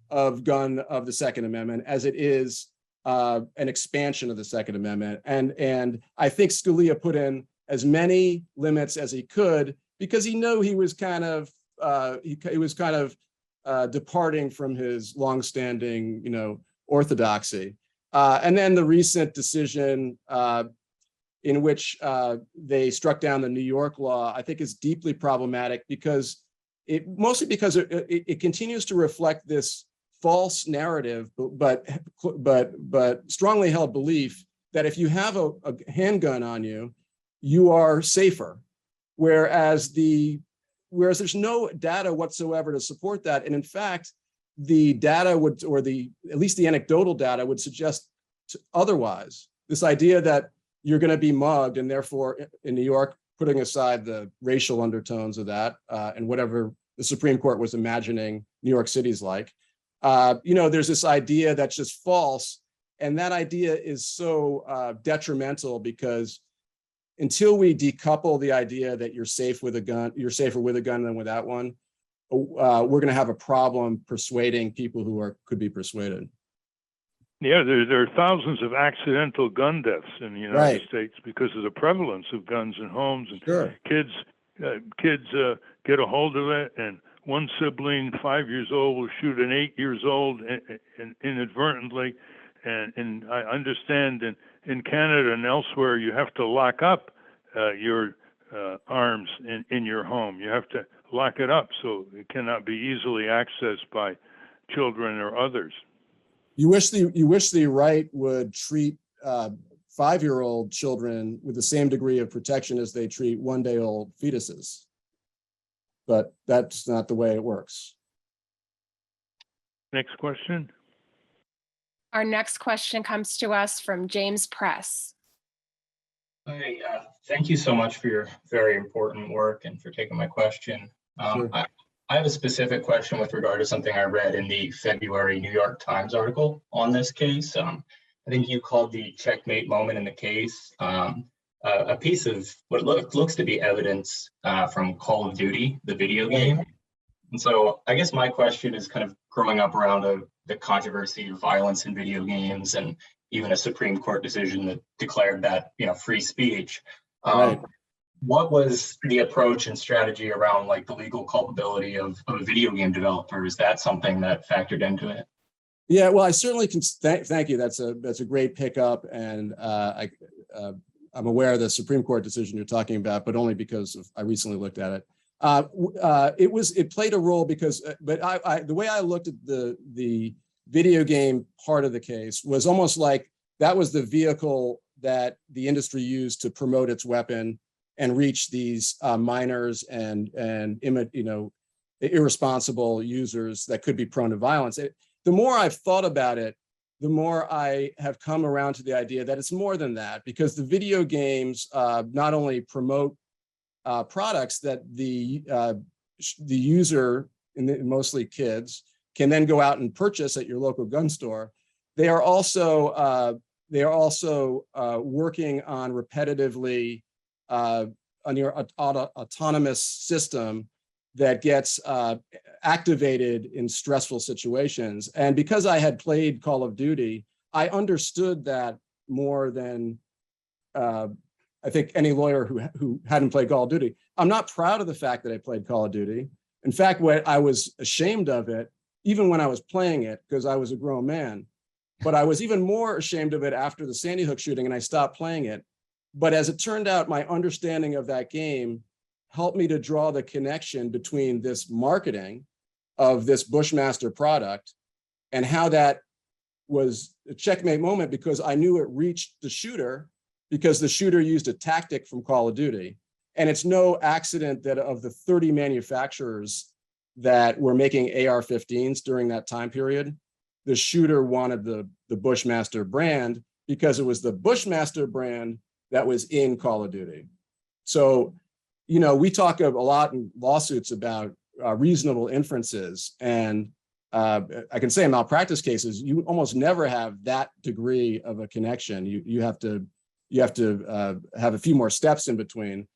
of the Second Amendment as it is an expansion of the Second Amendment. And I think Scalia put in as many limits as he could because he knew he was kind of departing from his longstanding, orthodoxy. And then the recent decision in which they struck down the New York law, I think is deeply problematic because it continues to reflect this false narrative, but strongly held belief that if you have a handgun on you, you are safer. whereas there's no data whatsoever to support that. And in fact, the data would, or at least the anecdotal data would suggest otherwise. This idea that you're going to be mugged, and therefore in New York, putting aside the racial undertones of that and whatever the Supreme Court was imagining New York City's like, there's this idea that's just false. And that idea is so detrimental, because until we decouple the idea that you're safe with a gun, you're safer with a gun than without one, we're going to have a problem persuading people who could be persuaded. Yeah, there are thousands of accidental gun deaths in the United States because of the prevalence of guns in homes, and Sure. kids get a hold of it, and one sibling, 5 years old, will shoot an 8 years old inadvertently. And I understand in Canada and elsewhere, you have to lock up your arms in your home. You have to lock it up so it cannot be easily accessed by children or others. You wish the right would treat 5-year-old children with the same degree of protection as they treat one-day-old fetuses, but that's not the way it works. Next question. Our next question comes to us from James Press. Hi, thank you so much for your very important work and for taking my question. Sure. I have a specific question with regard to something I read in the February New York Times article on this case. I think you called the checkmate moment in the case a piece of what looks to be evidence from Call of Duty, the video game. And so I guess my question is kind of growing up around the controversy of violence in video games, and even a Supreme Court decision that declared that, free speech. Right. What was the approach and strategy around like the legal culpability of a video game developer? Is that something that factored into it? Yeah, well, I certainly can. Thank you. That's a great pickup, and I'm aware of the Supreme Court decision you're talking about, but only because I recently looked at it. It played a role because, but the way I looked at the video game part of the case was almost like that was the vehicle that the industry used to promote its weapon and reach these minors and irresponsible users that could be prone to violence. The more I've thought about it, the more I have come around to the idea that it's more than that, because the video games not only promote products that the user, mostly kids, can then go out and purchase at your local gun store. They are also working on repetitively on your autonomous system that gets activated in stressful situations. And because I had played Call of Duty, I understood that more than I think any lawyer who hadn't played Call of Duty. I'm not proud of the fact that I played Call of Duty. In fact, what I was ashamed of it, even when I was playing it, because I was a grown man, but I was even more ashamed of it after the Sandy Hook shooting, and I stopped playing it. But as it turned out, my understanding of that game helped me to draw the connection between this marketing of this Bushmaster product and how that was a checkmate moment, because I knew it reached the shooter because the shooter used a tactic from Call of Duty. And it's no accident that of the 30 manufacturers that were making AR-15s during that time period, the shooter wanted the Bushmaster brand because it was the Bushmaster brand that was in Call of Duty. So, we talk a lot in lawsuits about reasonable inferences, and I can say in malpractice cases, you almost never have that degree of a connection. You have to have a few more steps in between.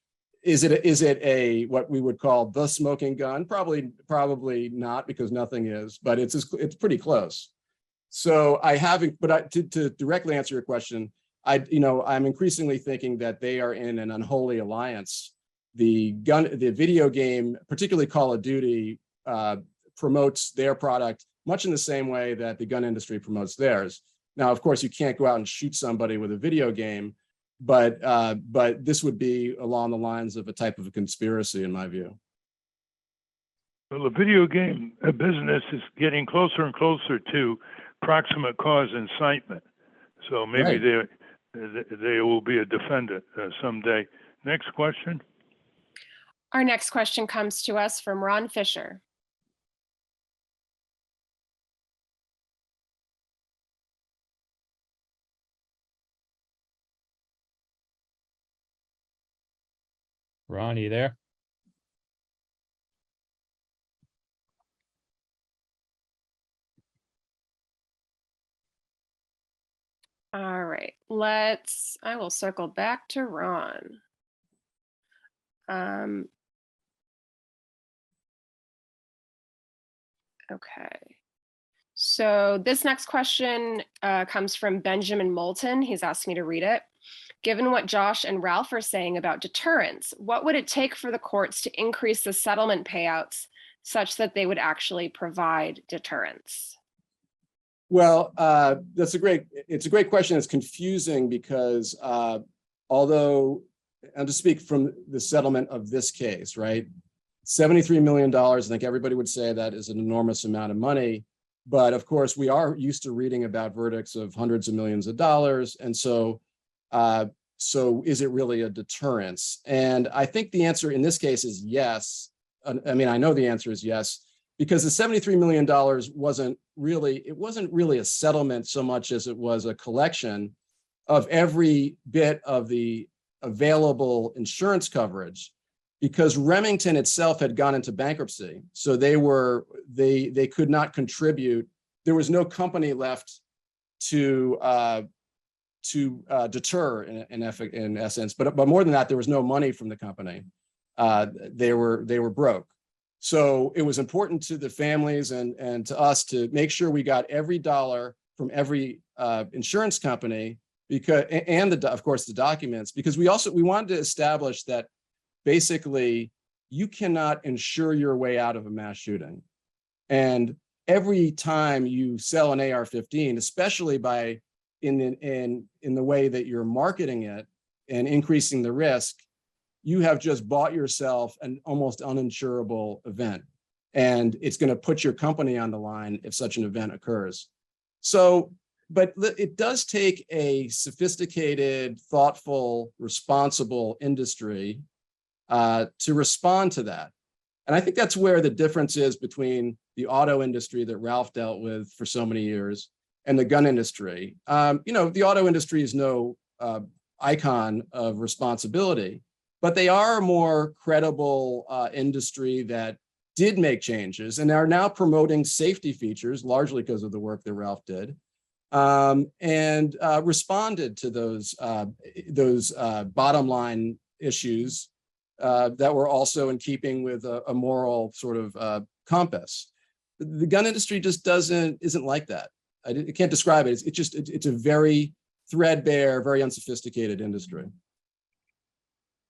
Is it a what we would call the smoking gun? Probably not, because nothing is, but it's pretty close. So to directly answer your question, I'm increasingly thinking that they are in an unholy alliance. The video game, particularly Call of Duty, promotes their product much in the same way that the gun industry promotes theirs. Now, of course, you can't go out and shoot somebody with a video game, but this would be along the lines of a type of a conspiracy, in my view. Well, the video game business is getting closer and closer to proximate cause incitement. So maybe they will be a defendant someday. Next question. Our next question comes to us from Ron Fisher. Ron, you there? All right, I will circle back to Ron. Okay. So this next question comes from Benjamin Moulton. He's asked me to read it. Given what Josh and Ralph are saying about deterrence, what would it take for the courts to increase the settlement payouts such that they would actually provide deterrence? Well, it's a great question. It's confusing because although, and to speak from the settlement of this case, right? $73 million, I think everybody would say that is an enormous amount of money. But of course, we are used to reading about verdicts of hundreds of millions of dollars. And so is it really a deterrence? And I think the answer in this case is yes. I mean, I know the answer is yes, because the $73 million wasn't really a settlement so much as it was a collection of every bit of the available insurance coverage, because Remington itself had gone into bankruptcy. So they could not contribute. There was no company left to deter in essence, but more than that, there was no money from the company. They were broke. So it was important to the families and to us to make sure we got every dollar from every insurance company, because, and of course the documents, because we wanted to establish that basically you cannot insure your way out of a mass shooting. And every time you sell an AR-15, especially in the way that you're marketing it and increasing the risk, you have just bought yourself an almost uninsurable event. And it's going to put your company on the line if such an event occurs. So, but it does take a sophisticated, thoughtful, responsible industry to respond to that. And I think that's where the difference is between the auto industry that Ralph dealt with for so many years and the gun industry. The auto industry is no icon of responsibility, but they are a more credible industry that did make changes and are now promoting safety features, largely because of the work that Ralph did, and responded to those bottom line issues that were also in keeping with a moral sort of compass. The gun industry just isn't like that. I can't describe it. It's a very threadbare, very unsophisticated industry.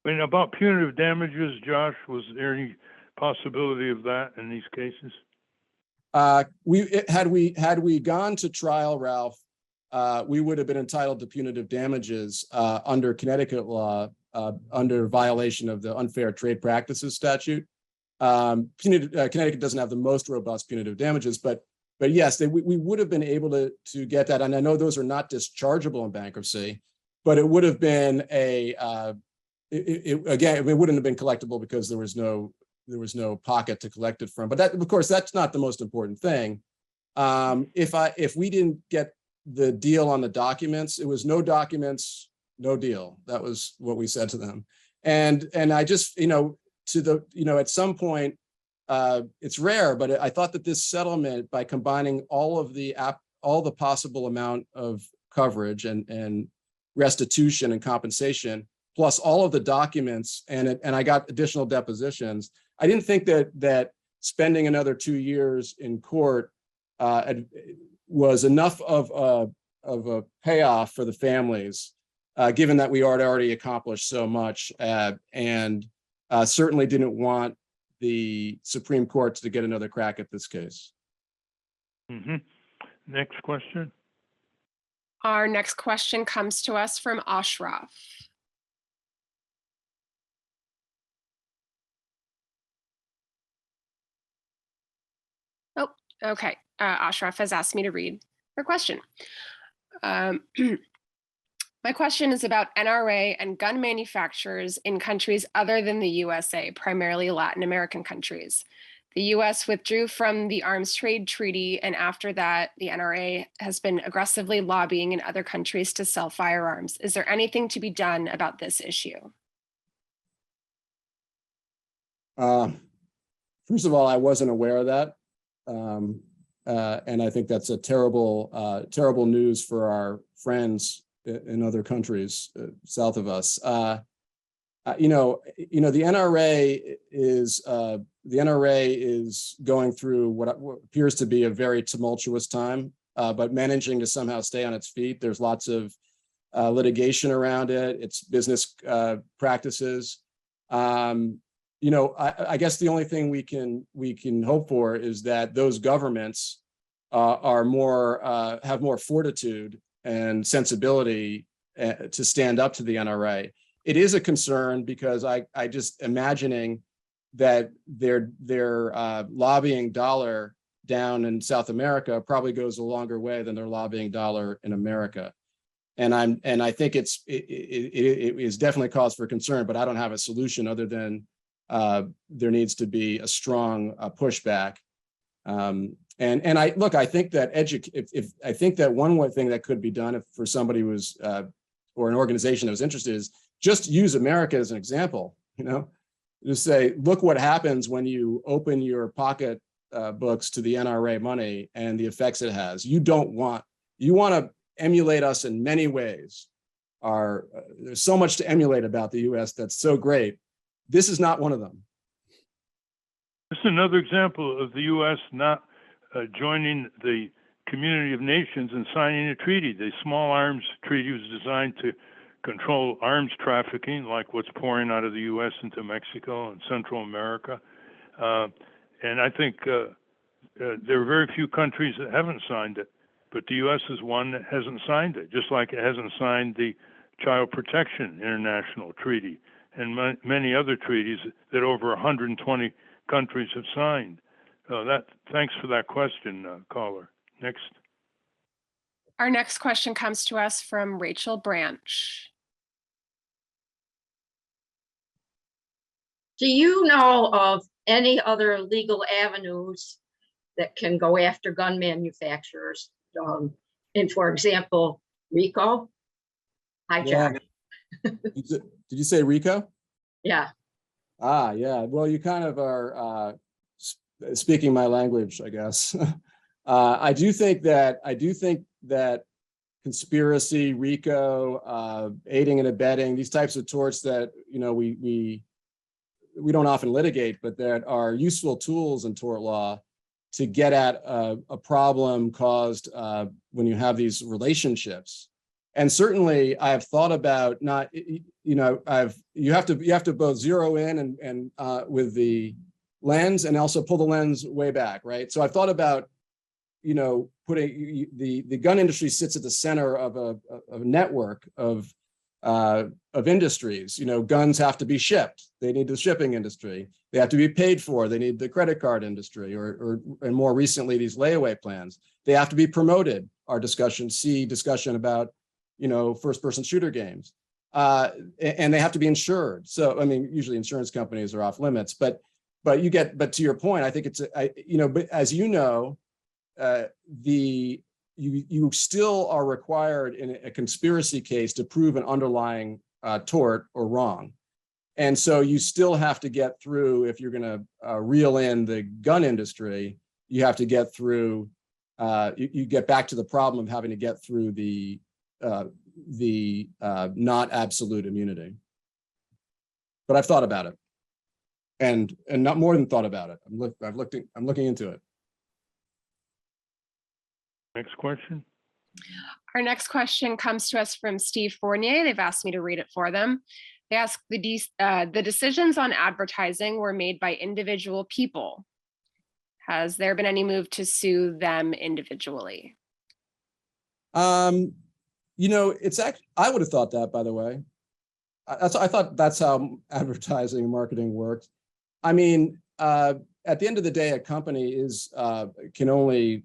And about punitive damages, Josh, was there any possibility of that in these cases? Had we gone to trial, Ralph, we would have been entitled to punitive damages under Connecticut law, under violation of the unfair trade practices statute. Connecticut doesn't have the most robust punitive damages, but yes, we would have been able to get that. And I know those are not dischargeable in bankruptcy, but it would have been again, it wouldn't have been collectible because there was no pocket to collect it from. But that, of course, that's not the most important thing. If we didn't get the deal on the documents, it was no documents, no deal. That was what we said to them. And I just, at some point, it's rare, but I thought that this settlement, by combining all the possible amount of coverage and restitution and compensation, plus all of the documents, and I got additional depositions. I didn't think that spending another 2 years in court was enough of a payoff for the families, given that we had already accomplished so much, and certainly didn't want the Supreme Court to get another crack at this case. Mm-hmm. Next question. Our next question comes to us from Ashraf. Oh, okay. Ashraf has asked me to read her question. My question is about NRA and gun manufacturers in countries other than the USA, primarily Latin American countries. The US withdrew from the Arms Trade Treaty, and after that, the NRA has been aggressively lobbying in other countries to sell firearms. Is there anything to be done about this issue? First of all, I wasn't aware of that. And I think that's a terrible, terrible news for our friends in other countries south of us. The NRA is going through what appears to be a very tumultuous time, but managing to somehow stay on its feet. There's lots of litigation around it. It's business practices. I guess the only thing we can hope for is that those governments have more fortitude and sensibility to stand up to the NRA. It is a concern because I just imagining that their lobbying dollar down in South America probably goes a longer way than their lobbying dollar in America. And I think it is definitely cause for concern, but I don't have a solution other than there needs to be a strong pushback. I think that I think that one thing that could be done for somebody who's or an organization that was interested is just use America as an example. Just say, look what happens when you open your pocket books to the NRA money and the effects it has. You want to emulate us in many ways. There's so much to emulate about the U.S. that's so great. This is not one of them. This is another example of the U.S. not joining the community of nations and signing a treaty. The small arms treaty was designed to control arms trafficking, like what's pouring out of the U.S. into Mexico and Central America. And I think there are very few countries that haven't signed it, but the U.S. is one that hasn't signed it, just like it hasn't signed the Child Protection International Treaty and many other treaties that over 120 countries have signed. Thanks for that question, caller. Next. Our next question comes to us from Rachel Branch. Do you know of any other legal avenues that can go after gun manufacturers? And for example, RICO? Hi, John. Did you say RICO? Yeah. Yeah. Well, you kind of are speaking my language, I guess. I do think that conspiracy, RICO, aiding and abetting, these types of torts that we don't often litigate, but that are useful tools in tort law to get at a problem caused when you have these relationships. And certainly I have thought about you have to both zero in and with the lens and also pull the lens way back, right? So I've thought about, putting the gun industry sits at the center of a network of industries. Guns have to be shipped. They need the shipping industry. They have to be paid for. They need the credit card industry, and more recently, these layaway plans. They have to be promoted. Our discussion about, first-person shooter games, and they have to be insured. So, usually insurance companies are off limits, but to your point, I think but as you still are required in a conspiracy case to prove an underlying tort or wrong. And so you still have to get through, if you're going to reel in the gun industry, you have to get through, you get back to the problem of having to get through the not absolute immunity. But I've thought about it, and not more than thought about it. I'm looking into it. Next question. Our next question comes to us from Steve Fournier. They've asked me to read it for them. They ask, the decisions on advertising were made by individual people. Has there been any move to sue them individually? It's actually, I would have thought that, by the way. I thought that's how advertising and marketing works. At the end of the day, a company can only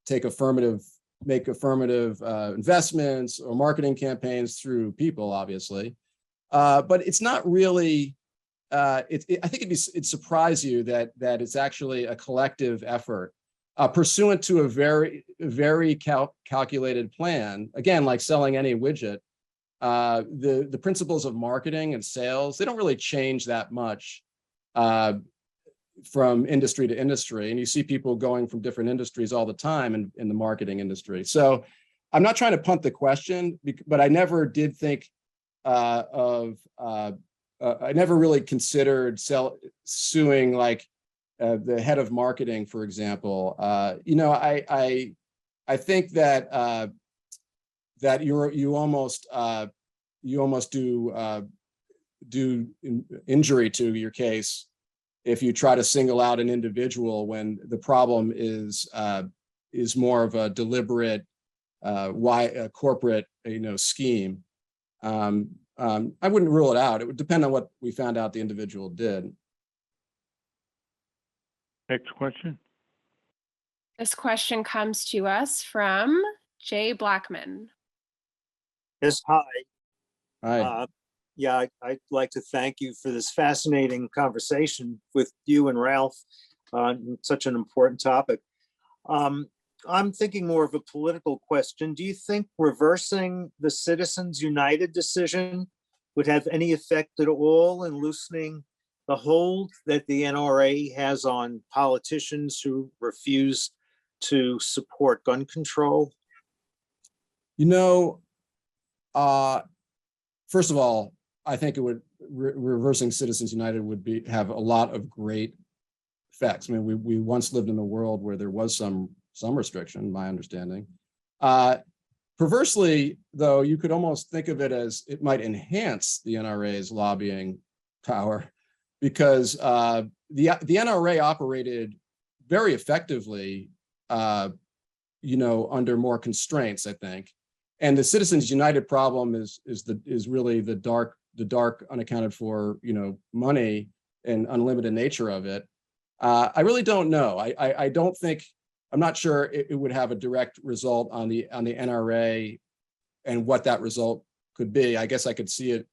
take affirmative make affirmative investments or marketing campaigns through people, obviously. But it's not really, I think it'd surprise you that it's actually a collective effort pursuant to a very calculated plan. Again, like selling any widget, the principles of marketing and sales, they don't really change that much from industry to industry. And you see people going from different industries all the time in the marketing industry. So I'm not trying to punt the question, but I never did think I never really considered suing like the head of marketing, for example. You know, I think that that you almost do injury to your case if you try to single out an individual when the problem is more of a deliberate corporate scheme. I wouldn't rule it out. It would depend on what we found out the individual did. Next question. This question comes to us from Jay Blackman. Yes, hi. Hi. Yeah, I'd like to thank you for this fascinating conversation with you and Ralph on such an important topic. I'm thinking more of a political question. Do you think reversing the Citizens United decision would have any effect at all in loosening the hold that the NRA has on politicians who refuse to support gun control? You know, first of all, I think it would reversing Citizens United would have a lot of great effects. I mean, we once lived in a world where there was some restriction, my understanding. Perversely, though, you could almost think of it as it might enhance the NRA's lobbying power, because the NRA operated very effectively, under more constraints, I think. And the Citizens United problem is really the dark unaccounted for money and unlimited nature of it. I really don't know. I don't think, I'm not sure it would have a direct result on the NRA and what that result could be. I guess I could see it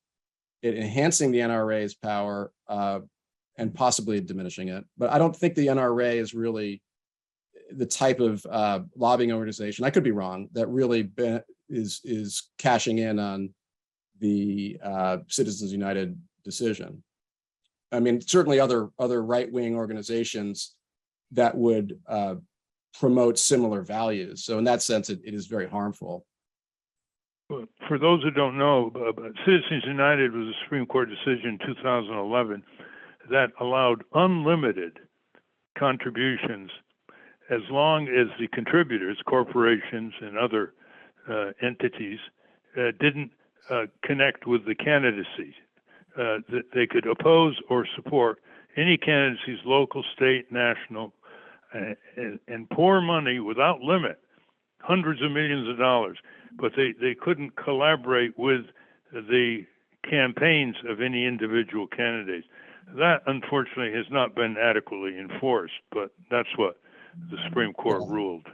enhancing the NRA's power and possibly diminishing it. But I don't think the NRA is really the type of lobbying organization, I could be wrong, that really is cashing in on the Citizens United decision. I mean, certainly other right-wing organizations that would promote similar values. So in that sense, it is very harmful. For those who don't know, Citizens United was a Supreme Court decision in 2011 that allowed unlimited contributions as long as the contributors, corporations and other entities, didn't connect with the candidacy. That they could oppose or support any candidacies, local, state, national, and pour money without limit, hundreds of millions of dollars, but they couldn't collaborate with the campaigns of any individual candidates. That, unfortunately, has not been adequately enforced, but that's what the Supreme Court ruled.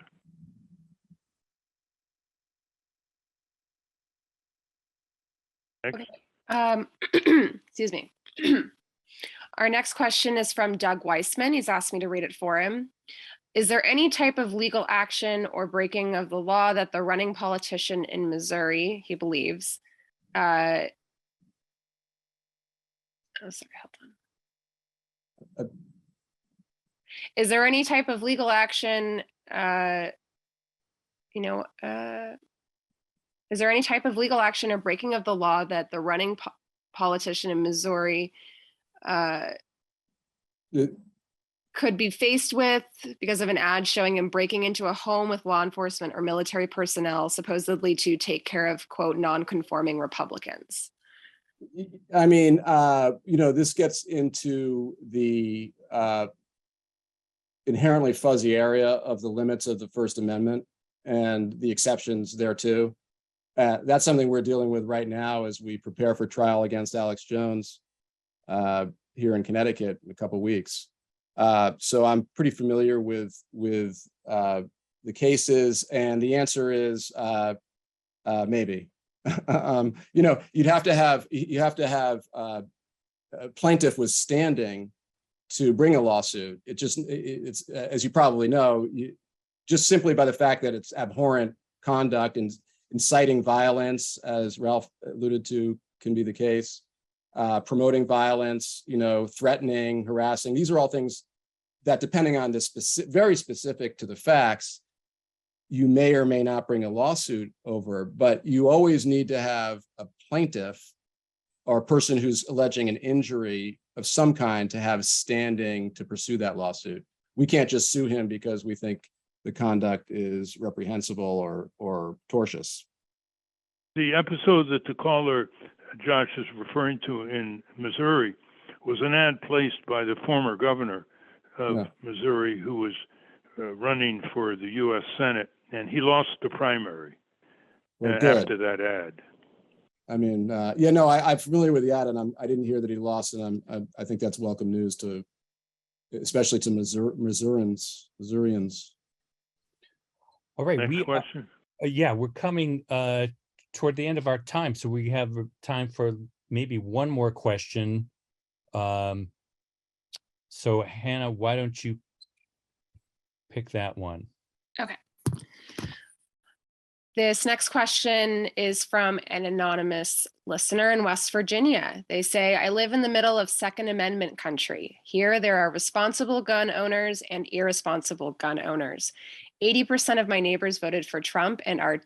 Next. Excuse me. Our next question is from Doug Weissman. He's asked me to read it for him. Is there any type of legal action or breaking of the law that the running politician in Missouri, he believes, hold on. Is there any type of legal action, is there any type of legal action or breaking of the law that the running politician in Missouri could be faced with because of an ad showing him breaking into a home with law enforcement or military personnel, supposedly to take care of, quote, non-conforming Republicans? I mean, this gets into the inherently fuzzy area of the limits of the First Amendment and the exceptions there too. That's something we're dealing with right now as we prepare for trial against Alex Jones here in Connecticut in a couple of weeks. So I'm pretty familiar with the cases? And the answer is maybe. You'd have to have a plaintiff was standing to bring a lawsuit. It's as you probably know, just simply by the fact that it's abhorrent conduct and inciting violence, as Ralph alluded to, can be the case. Promoting violence, threatening, harassing. These are all things that, depending on the very specific to the facts, you may or may not bring a lawsuit over, but you always need to have a plaintiff or a person who's alleging an injury of some kind to have standing to pursue that lawsuit. We can't just sue him because we think the conduct is reprehensible or tortious. The episode that the caller, Josh, is referring to in Missouri was an ad placed by the former governor of Missouri, who was running for the U.S. Senate, and he lost the primary after that ad. I mean, I'm familiar with the ad, and I didn't hear that he lost, and I think that's welcome news especially to Missourians. All right, Next question. We're coming toward the end of our time, so we have time for maybe one more question. So Hannah, why don't you pick that one? Okay. This next question is from an anonymous listener in West Virginia. They say, I live in the middle of Second Amendment country. Here, there are responsible gun owners and irresponsible gun owners. 80% of my neighbors voted for Trump and are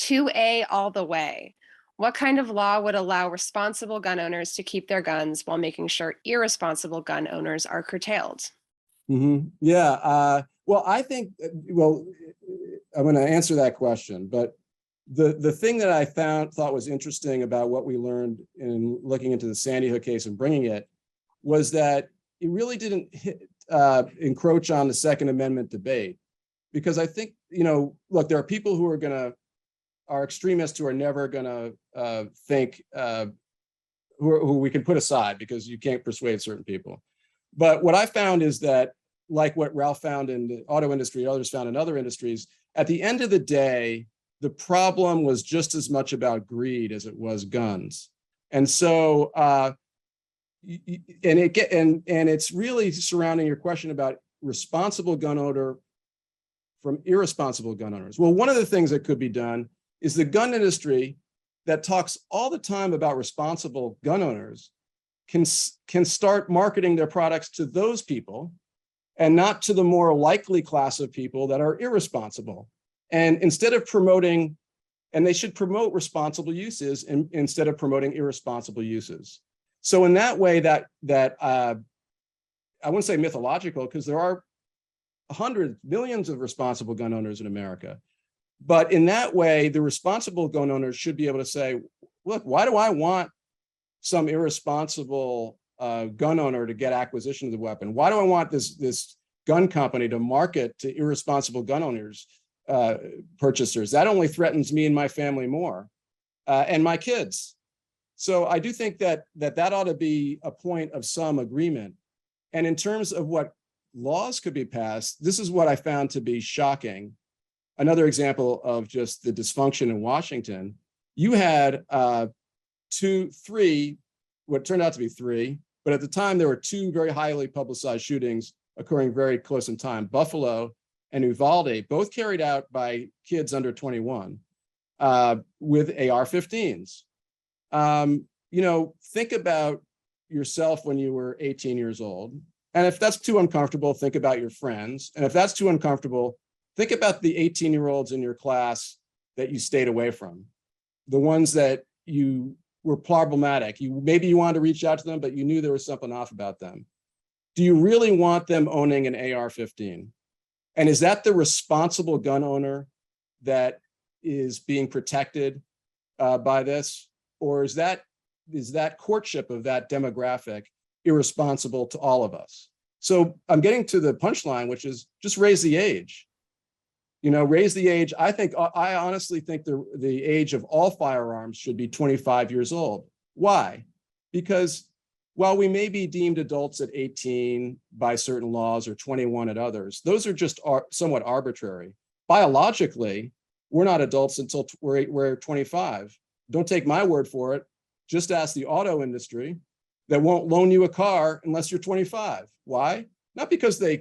2A all the way. What kind of law would allow responsible gun owners to keep their guns while making sure irresponsible gun owners are curtailed? Mm-hmm. Well, I think, I'm going to answer that question, but the thing that I thought was interesting about what we learned in looking into the Sandy Hook case and bringing it was that it really didn't encroach on the Second Amendment debate, because I think, look, there are people who are extremists who are never going to think, who we can put aside because you can't persuade certain people. But what I found is that, like what Ralph found in the auto industry, others found in other industries, at the end of the day, the problem was just as much about greed as it was guns. And so, it's really surrounding your question about responsible gun owner from irresponsible gun owners. Well, one of the things that could be done is the gun industry that talks all the time about responsible gun owners can start marketing their products to those people and not to the more likely class of people that are irresponsible. And instead of promoting, and they should promote responsible uses instead of promoting irresponsible uses. So in that way, that I wouldn't say mythological, because there are hundreds, millions of responsible gun owners in America. But in that way, the responsible gun owners should be able to say, look, why do I want some irresponsible gun owner to get acquisition of the weapon? Why do I want this gun company to market to irresponsible gun owners, purchasers? That only threatens me and my family more, and my kids. So I do think that ought to be a point of some agreement. And in terms of what laws could be passed, this is what I found to be shocking. Another example of just the dysfunction in Washington. You had what turned out to be three, but at the time there were two very highly publicized shootings occurring very close in time, Buffalo and Uvalde, both carried out by kids under 21 with AR-15s. Think about yourself when you were 18 years old. And if that's too uncomfortable, think about your friends. And if that's too uncomfortable, think about the 18-year-olds in your class that you stayed away from, the ones that you were problematic. Maybe you wanted to reach out to them, but you knew there was something off about them. Do you really want them owning an AR-15? And is that the responsible gun owner that is being protected by this? Or is that courtship of that demographic irresponsible to all of us? So I'm getting to the punchline, which is just raise the age. Raise the age. I honestly think the age of all firearms should be 25 years old. Why? Because while we may be deemed adults at 18 by certain laws or 21 at others, those are just somewhat arbitrary. biologically, we're not adults until we're 25. Don't take my word for it. Just ask the auto industry that won't loan you a car unless you're 25. Why? Not because they're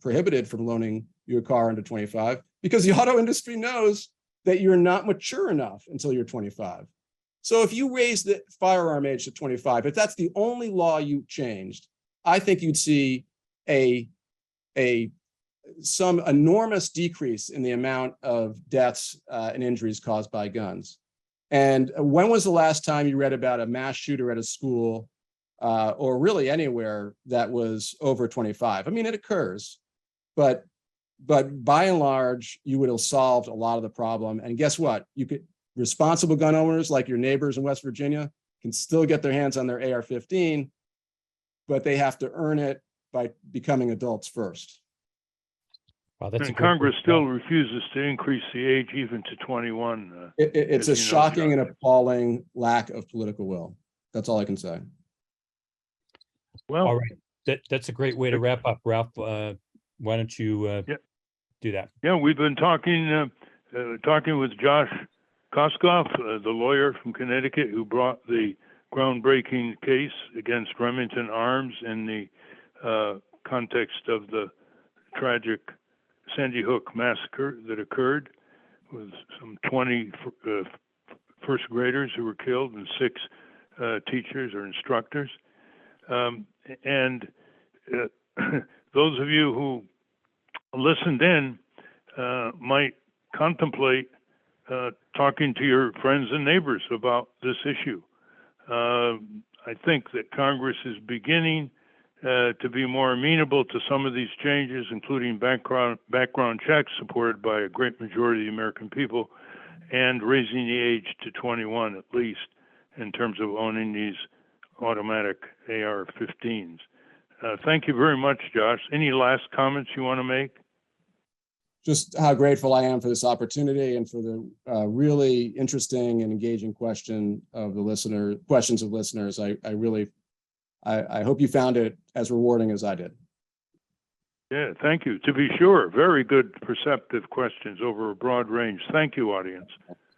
prohibited from loaning you a car under 25, because the auto industry knows that you're not mature enough until you're 25. So if you raise the firearm age to 25, if that's the only law you changed, I think you'd see some enormous decrease in the amount of deaths and injuries caused by guns. And when was the last time you read about a mass shooter at a school or really anywhere that was over 25? I mean, it occurs, but by and large, you would have solved a lot of the problem. And guess what? Responsible gun owners like your neighbors in West Virginia can still get their hands on their AR-15, but they have to earn it by becoming adults first. Wow, that's and Congress still refuses to increase the age even to 21. It's a shocking and appalling lack of political will. That's all I can say. Well, all right. That's a great way to wrap up, Ralph. Why don't you do that? Yeah, we've been talking with Josh Koskoff, the lawyer from Connecticut who brought the groundbreaking case against Remington Arms in the context of the tragic Sandy Hook massacre that occurred with some 20 first graders who were killed and 6 teachers or instructors. And those of you who listened in might contemplate talking to your friends and neighbors about this issue. I think that Congress is beginning to be more amenable to some of these changes, including background checks supported by a great majority of the American people, and raising the age to 21 at least in terms of owning these automatic AR-15s. Thank you very much, Josh. Any last comments you want to make? Just how grateful I am for this opportunity and for the really interesting and engaging questions of listeners. I hope you found it as rewarding as I did. Yeah, thank you. To be sure, very good, perceptive questions over a broad range. Thank you, audience.